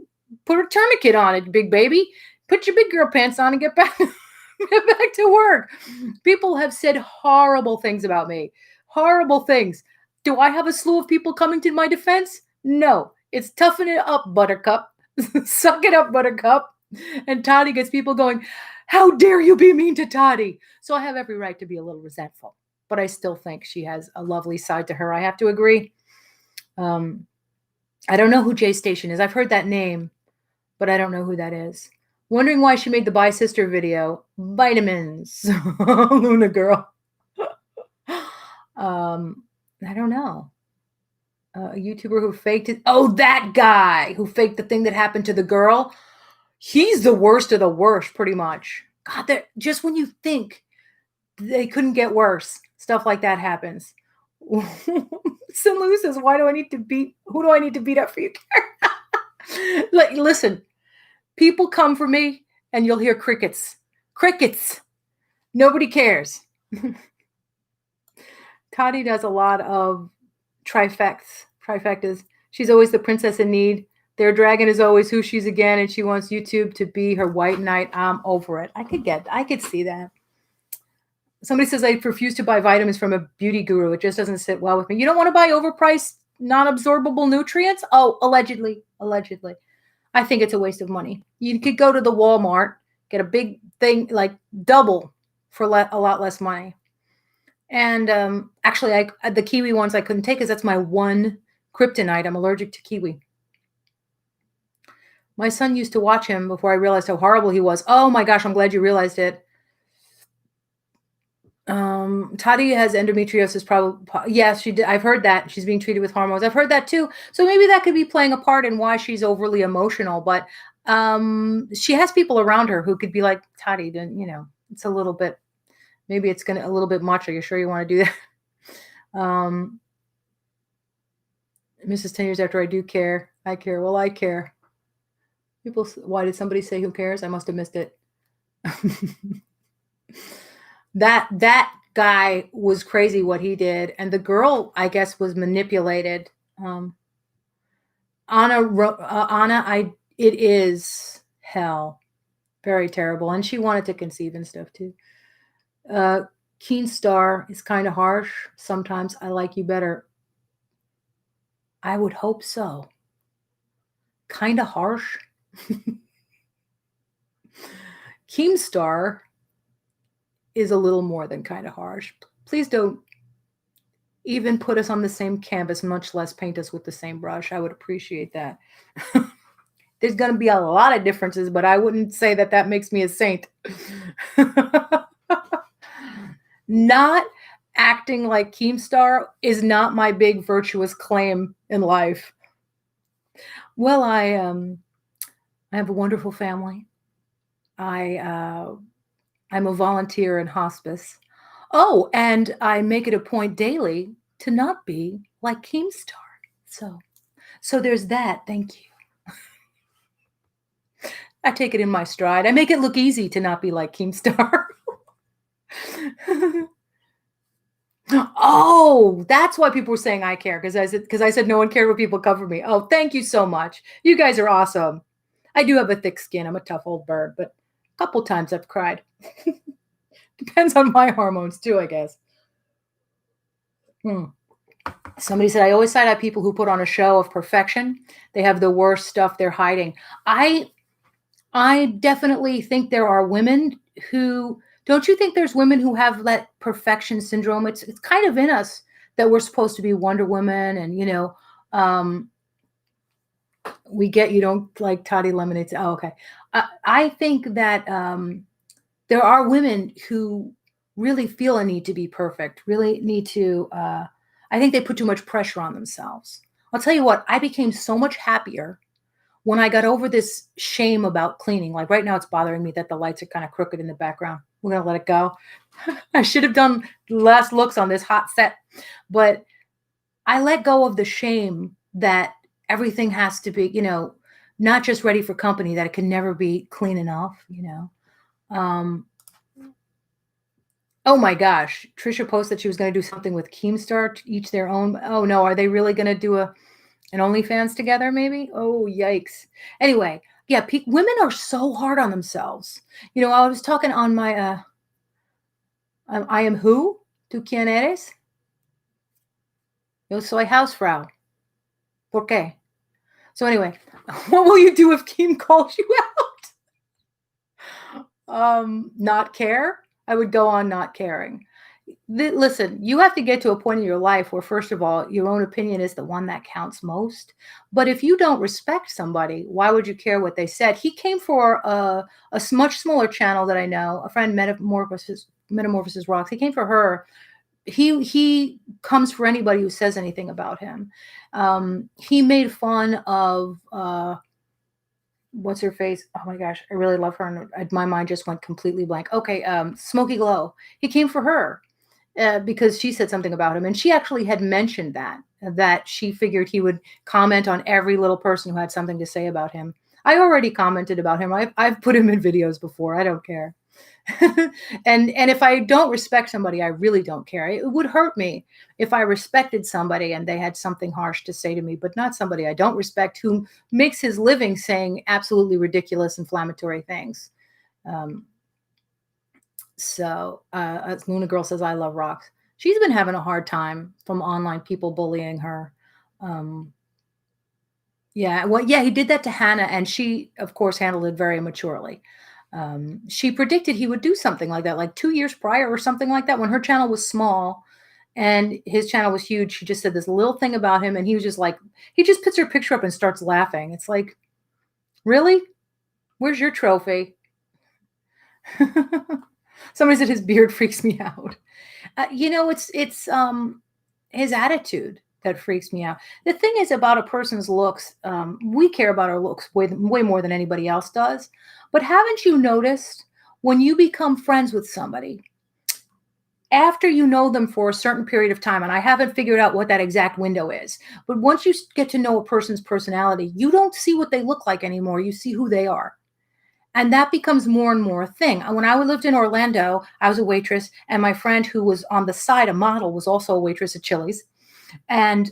put a tourniquet on it, big baby. Put your big girl pants on and get back get back to work. People have said horrible things about me. Horrible things. Do I have a slew of people coming to my defense? No. It's toughen it up, buttercup. Suck it up, buttercup. And Toddy gets people going, how dare you be mean to Toddy? So I have every right to be a little resentful, but I still think she has a lovely side to her. I have to agree. I don't know who Jay Station is. I've heard that name, but I don't know who that is. Wondering why she made the Bye Sister video. Vitamins. Luna girl. I don't know. A YouTuber who faked it. Oh, that guy who faked the thing that happened to the girl. He's the worst of the worst, pretty much. God, that just when you think they couldn't get worse, stuff like that happens. Sin Lou says, who do I need to beat up for you? Like, listen, people come for me and you'll hear crickets. Crickets. Nobody cares. Toddy does a lot of trifectas. She's always the princess in need. Their dragon is always who she's again, and she wants YouTube to be her white knight. I'm over it. I could see that. Somebody says I refuse to buy vitamins from a beauty guru. It just doesn't sit well with me. You don't want to buy overpriced, non-absorbable nutrients? Oh, allegedly. I think it's a waste of money. You could go to the Walmart, get a big thing, like double for a lot less money. And actually, the kiwi ones I couldn't take because that's my one kryptonite. I'm allergic to kiwi. My son used to watch him before I realized how horrible he was. Oh my gosh, I'm glad you realized it. Toddy has endometriosis. Probably, yes, she did. I've heard that she's being treated with hormones. I've heard that too. So maybe that could be playing a part in why she's overly emotional. But she has people around her who could be like, Toddy, then it's a little bit. Maybe it's a little bit much. Are you sure you want to do that? Mrs. 10 years after I do care. I care. Well, I care. People, why did somebody say who cares? I must have missed it. That guy was crazy what he did, and the girl, I guess, was manipulated. Anna, it is hell, very terrible, and she wanted to conceive and stuff too. Keenstar is kind of harsh. Sometimes I like you better. I would hope so. Kind of harsh. Keemstar is a little more than kind of harsh. Please don't even put us on the same canvas, much less paint us with the same brush. I would appreciate that. There's going to be a lot of differences, but I wouldn't say that makes me a saint. Not acting like Keemstar is not my big virtuous claim in life. Well, I have a wonderful family. I'm a volunteer in hospice. Oh, and I make it a point daily to not be like Keemstar. So there's that. Thank you. I take it in my stride. I make it look easy to not be like Keemstar. Oh, that's why people were saying I care, because I said no one cared what people cover me. Oh, thank you so much. You guys are awesome. I do have a thick skin. I'm a tough old bird, but a couple times I've cried. Depends on my hormones too, I guess. Somebody said, I always side eye people who put on a show of perfection. They have the worst stuff they're hiding. I definitely think there are women who, don't you think there's women who have that perfection syndrome? It's kind of in us that we're supposed to be Wonder Woman, and we get, you don't like Toddy Lemonade. Oh, okay. I think that there are women who really feel a need to be perfect, really need to, I think they put too much pressure on themselves. I'll tell you what, I became so much happier when I got over this shame about cleaning, like right now it's bothering me that the lights are kind of crooked in the background. We're gonna let it go. I should have done last looks on this hot set, but I let go of the shame that everything has to be, not just ready for company, that it can never be clean enough. Um, oh my gosh, Trisha posted she was going to do something with Keemstar, to each their own. Oh no, are they really going to do an OnlyFans together? Maybe. Oh yikes. Anyway, yeah, women are so hard on themselves. I was talking on my I am who? ¿Tú quién eres? Yo soy Hausfrau. ¿Por qué? So anyway, what will you do if Keem calls you out? Not care. I would go on not caring. Listen, you have to get to a point in your life where, first of all, your own opinion is the one that counts most. But if you don't respect somebody, why would you care what they said? He came for a much smaller channel that I know, a friend, Metamorphosis Rocks. He came for her. He comes for anybody who says anything about him. He made fun of what's her face? Oh my gosh, I really love her, and my mind just went completely blank. Okay, Smokey Glow. He came for her because she said something about him, and she actually had mentioned that she figured he would comment on every little person who had something to say about him. I already commented about him. I've put him in videos before. I don't care. And if I don't respect somebody, I really don't care. It would hurt me if I respected somebody and they had something harsh to say to me, but not somebody I don't respect who makes his living saying absolutely ridiculous, inflammatory things. So as Luna Girl says, I love rocks. She's been having a hard time from online people bullying her. Yeah, well, yeah, he did that to Hannah, and she, of course, handled it very maturely. She predicted he would do something like that, like 2 years prior or something like that, when her channel was small and his channel was huge. She just said this little thing about him, and he was just like, he just puts her picture up and starts laughing. It's like, really? Where's your trophy? Somebody said his beard freaks me out. It's his attitude that freaks me out. The thing is about a person's looks, we care about our looks way more than anybody else does. But haven't you noticed when you become friends with somebody, after you know them for a certain period of time, and I haven't figured out what that exact window is, but once you get to know a person's personality, you don't see what they look like anymore. You see who they are. And that becomes more and more a thing. When I lived in Orlando, I was a waitress, and my friend who was on the side, a model, was also a waitress at Chili's. And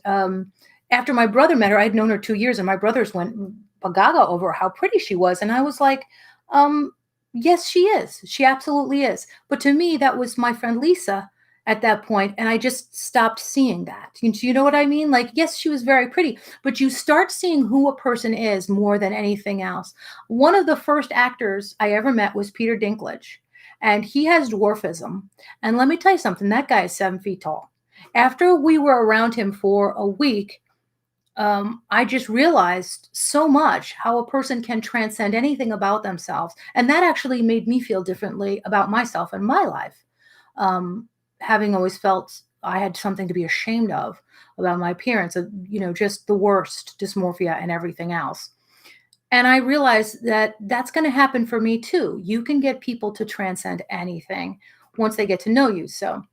after my brother met her, I'd known her 2 years, and my brothers went gaga over how pretty she was. And I was like, yes, she is. She absolutely is. But to me, that was my friend Lisa at that point, and I just stopped seeing that. You know what I mean? Like, yes, she was very pretty, but you start seeing who a person is more than anything else. One of the first actors I ever met was Peter Dinklage, and he has dwarfism. And let me tell you something, that guy is 7 feet tall. After we were around him for a week, I just realized so much how a person can transcend anything about themselves. And that actually made me feel differently about myself and my life. Having always felt I had something to be ashamed of about my appearance, just the worst dysmorphia and everything else. And I realized that that's going to happen for me too. You can get people to transcend anything once they get to know you. So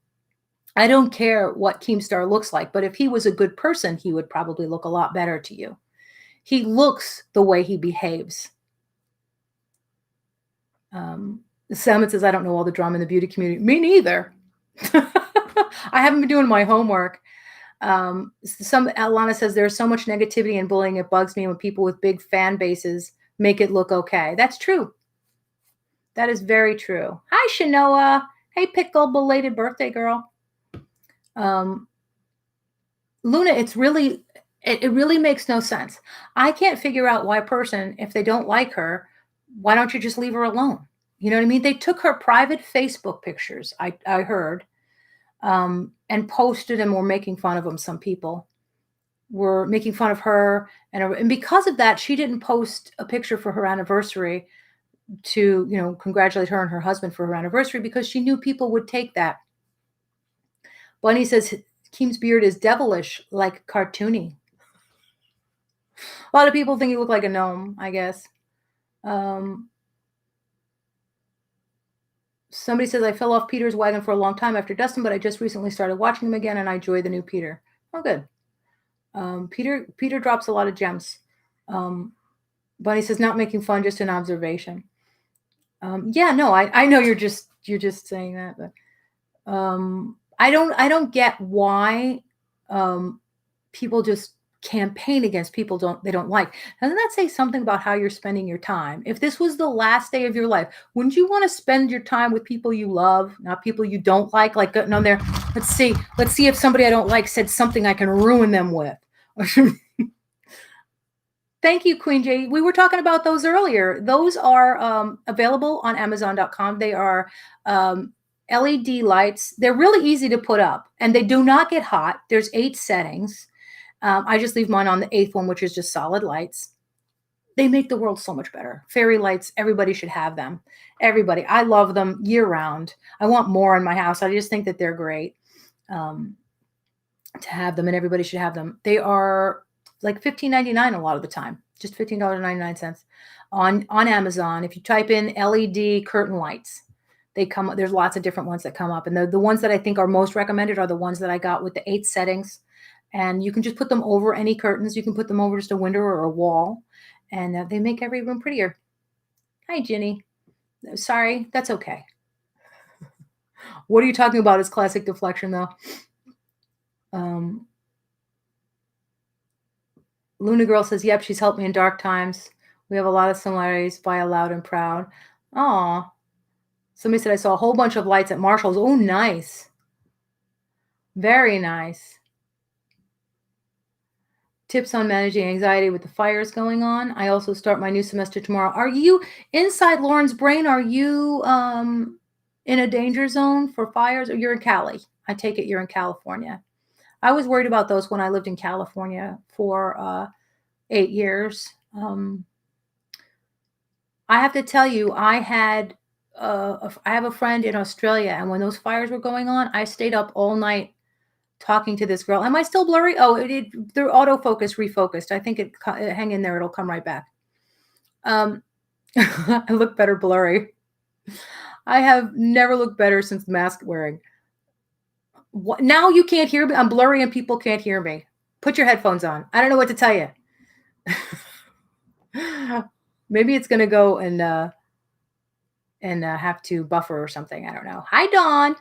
I don't care what Keemstar looks like, but if he was a good person, he would probably look a lot better to you. He looks the way he behaves. Summit says, I don't know all the drama in the beauty community. Me neither. I haven't been doing my homework. Alana says, there's so much negativity and bullying. It bugs me when people with big fan bases make it look okay. That's true. That is very true. Hi, Shanoa. Hey, Pickle, belated birthday girl. Luna, it really makes no sense. I can't figure out why a person, if they don't like her, why don't you just leave her alone? You know what I mean? They took her private Facebook pictures, I heard, and posted them or making fun of them. Some people were making fun of her. And because of that, she didn't post a picture for her anniversary to, congratulate her and her husband for her anniversary, because she knew people would take that. Bunny says, Keem's beard is devilish, like cartoony. lot of people think you look like a gnome, I guess. Um, Somebody says I fell off Peter's wagon for a long time after Dustin, but I just recently started watching him again, and I enjoy the new Peter. Oh, good. Peter drops a lot of gems. Um, Bunny says not making fun, just an observation. Yeah, no, I know you're just saying that, but I don't get why people just campaign against people they don't like. Doesn't that say something about how you're spending your time? If this was the last day of your life, wouldn't you want to spend your time with people you love, not people you don't like? Like getting on there, let's see if somebody I don't like said something I can ruin them with. Thank you, Queen J. We were talking about those earlier. Those are available on Amazon.com. They are LED lights. They're really easy to put up, and they do not get hot. There's 8 settings. I just leave mine on the 8th one, which is just solid lights. They make the world so much better. Fairy lights, everybody should have them. Everybody. I love them year round. I want more in my house. I just think that they're great to have them, and everybody should have them. They are like $15.99 a lot of the time, just $15.99 on Amazon. If you type in LED curtain lights, they come. There's lots of different ones that come up, and the ones that I think are most recommended are the ones that I got with the 8 settings. And you can just put them over any curtains. You can put them over just a window or a wall, and they make every room prettier. Hi, Ginny. Sorry, that's okay. What are you talking about? Is classic deflection though? Luna Girl says, yep, she's helped me in dark times. We have a lot of similarities via Loud and Proud. Aw. Somebody said I saw a whole bunch of lights at Marshall's. Oh, nice. Very nice. Tips on managing anxiety with the fires going on. I also start my new semester tomorrow. Are you inside Lauren's brain? Are you in a danger zone for fires? Or you're in Cali? I take it you're in California. I was worried about those when I lived in California for 8 years. I have to tell you, I have a friend in Australia, and when those fires were going on, I stayed up all night talking to this girl. Am I still blurry? Oh, their autofocus refocused. I think hang in there. It'll come right back. I look better blurry. I have never looked better since the mask wearing. What, now you can't hear me. I'm blurry and people can't hear me. Put your headphones on. I don't know what to tell you. Maybe it's going to go and have to buffer or something. I don't know. Hi, Dawn.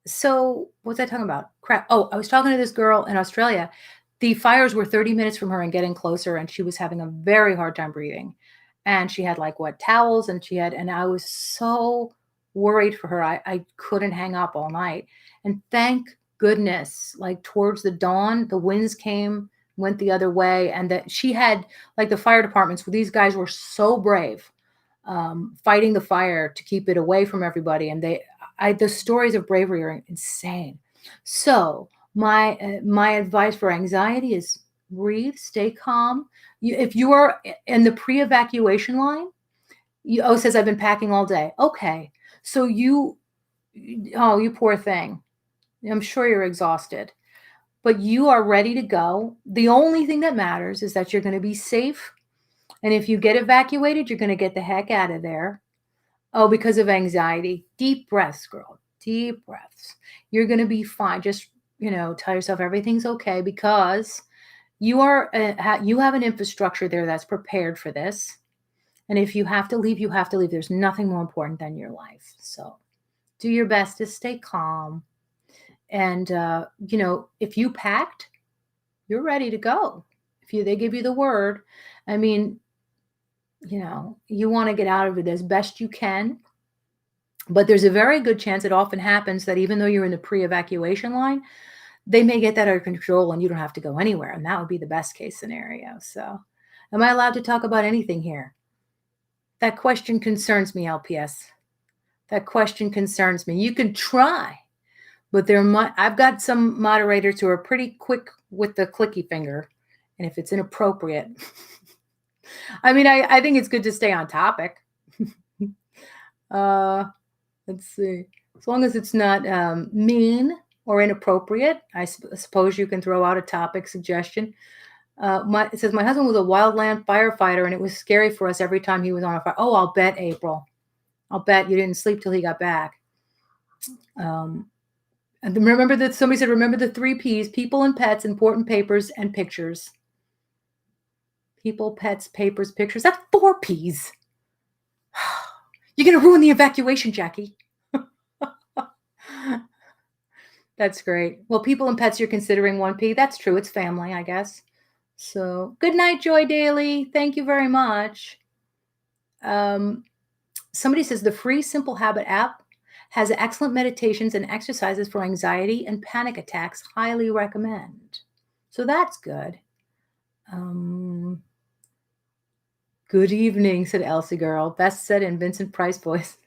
So what's I talking about? Crap. Oh, I was talking to this girl in Australia. The fires were 30 minutes from her and getting closer, and she was having a very hard time breathing. And she had like wet towels, and I was so worried for her. I couldn't hang up all night. And thank goodness, like towards the dawn, the winds came, went the other way, and that she had like the fire departments. These guys were so brave, fighting the fire to keep it away from everybody. And the stories of bravery are insane. So my advice for anxiety is breathe, stay calm. If you are in the pre-evacuation line, says I've been packing all day. Okay, so you poor thing. I'm sure you're exhausted, but you are ready to go. The only thing that matters is that you're going to be safe. And if you get evacuated, you're going to get the heck out of there. Oh, because of anxiety. Deep breaths, girl. Deep breaths. You're going to be fine. Just, tell yourself everything's okay because you have an infrastructure there that's prepared for this. And if you have to leave, you have to leave. There's nothing more important than your life. So do your best to stay calm. And, if you packed, you're ready to go. They give you the word, I mean, you want to get out of it as best you can. But there's a very good chance, it often happens, that even though you're in the pre-evacuation line, they may get that out of control and you don't have to go anywhere. And that would be the best case scenario. So am I allowed to talk about anything here? That question concerns me, LPS. That question concerns me. You can try, but I've got some moderators who are pretty quick with the clicky finger. And if it's inappropriate, I mean, I think it's good to stay on topic. Let's see. As long as it's not mean or inappropriate, I suppose you can throw out a topic suggestion. It says my husband was a wildland firefighter, and it was scary for us every time he was on a fire. Oh, I'll bet, April. I'll bet you didn't sleep till he got back. And remember that somebody said, remember the 3 P's: people and pets, important papers, and pictures. People, pets, papers, pictures. That's 4 P's. You're going to ruin the evacuation, Jackie. That's great. Well, people and pets, you're considering 1 P. That's true. It's family, I guess. So good night, Joy Daily. Thank you very much. Somebody says the free Simple Habit app has excellent meditations and exercises for anxiety and panic attacks. Highly recommend. So that's good. Good evening, said Elsie Girl. Best said in Vincent Price voice.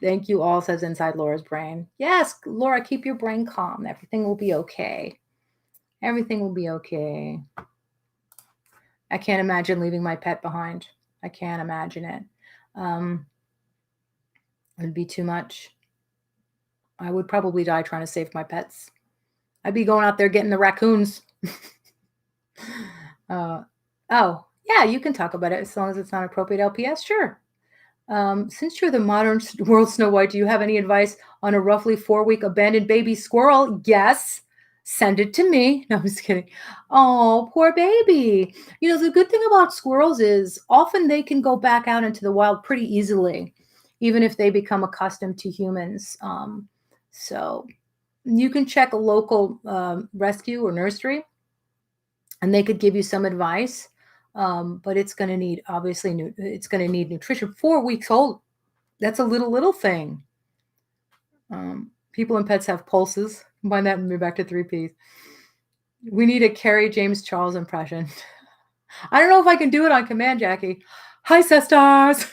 Thank you all, says Inside Laura's Brain. Yes, Laura, keep your brain calm. Everything will be okay. Everything will be okay. I can't imagine leaving my pet behind. I can't imagine it. It'd be too much. I would probably die trying to save my pets. I'd be going out there getting the raccoons. Oh, yeah, you can talk about it as long as it's not appropriate LPS. Sure. Since you're the modern world Snow White, do you have any advice on a roughly 4-week abandoned baby squirrel? Yes. Send it to me. No, I'm just kidding. Oh, poor baby. You know, the good thing about squirrels is often they can go back out into the wild pretty easily, even if they become accustomed to humans. So you can check a local rescue or nursery, and they could give you some advice. But it's going to need, obviously, it's going to need nutrition. 4 weeks old, that's a little thing. People and pets have pulses. Combine that and move back to 3 Ps. We need a Carrie James Charles impression. I don't know if I can do it on command, Jackie. Hi, sisters.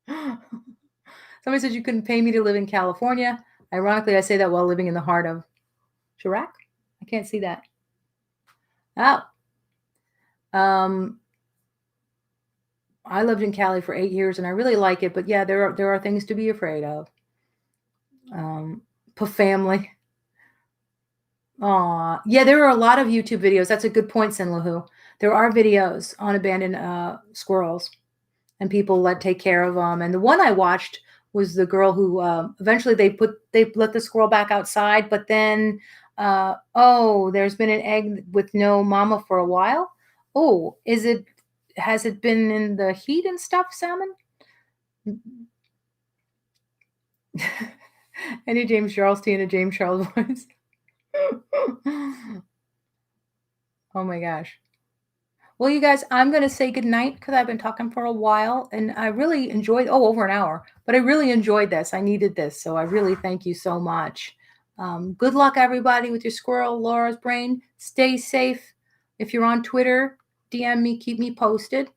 Somebody says you couldn't pay me to live in California. Ironically, I say that while living in the heart of Chirac. I can't see that. Oh. I lived in Cali for 8 years and I really like it, but yeah, there are things to be afraid of. Family. Aw, yeah, there are a lot of YouTube videos. That's a good point, Sinlahu. There are videos on abandoned squirrels and people take care of them. And the one I watched was the girl who eventually they let the squirrel back outside, but then there's been an egg with no mama for a while. Oh, has it been in the heat and stuff, Salmon? Any James Charles T in a James Charles voice. Oh my gosh. Well, you guys, I'm going to say goodnight because I've been talking for a while and I really enjoyed, over an hour, but I really enjoyed this. I needed this. So I really thank you so much. Good luck, everybody, with your squirrel, Laura's Brain. Stay safe. If you're on Twitter, DM me, keep me posted.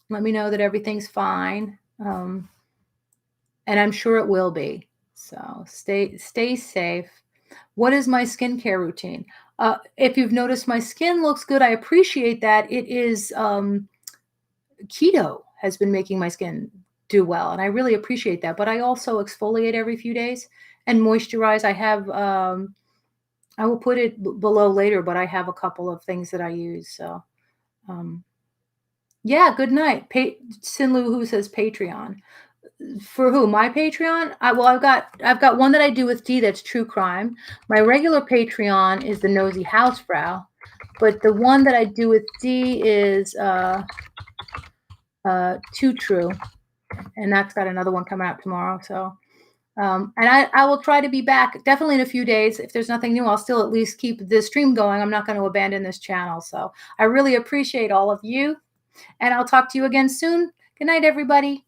Let me know that everything's fine. And I'm sure it will be. So stay safe. What is my skincare routine? If you've noticed my skin looks good, I appreciate that. It is keto has been making my skin do well, and I really appreciate that. But I also exfoliate every few days and moisturize. I have, I will put it below later, but I have a couple of things that I use. So, yeah, good night. Sinlu who says Patreon. For who? My Patreon? I've got one that I do with Dee that's true crime. My regular Patreon is the Nosy Housefrau, but the one that I do with Dee is Too True, and that's got another one coming out tomorrow. So, and I will try to be back definitely in a few days. If there's nothing new, I'll still at least keep the stream going. I'm not going to abandon this channel. So I really appreciate all of you, and I'll talk to you again soon. Good night, everybody.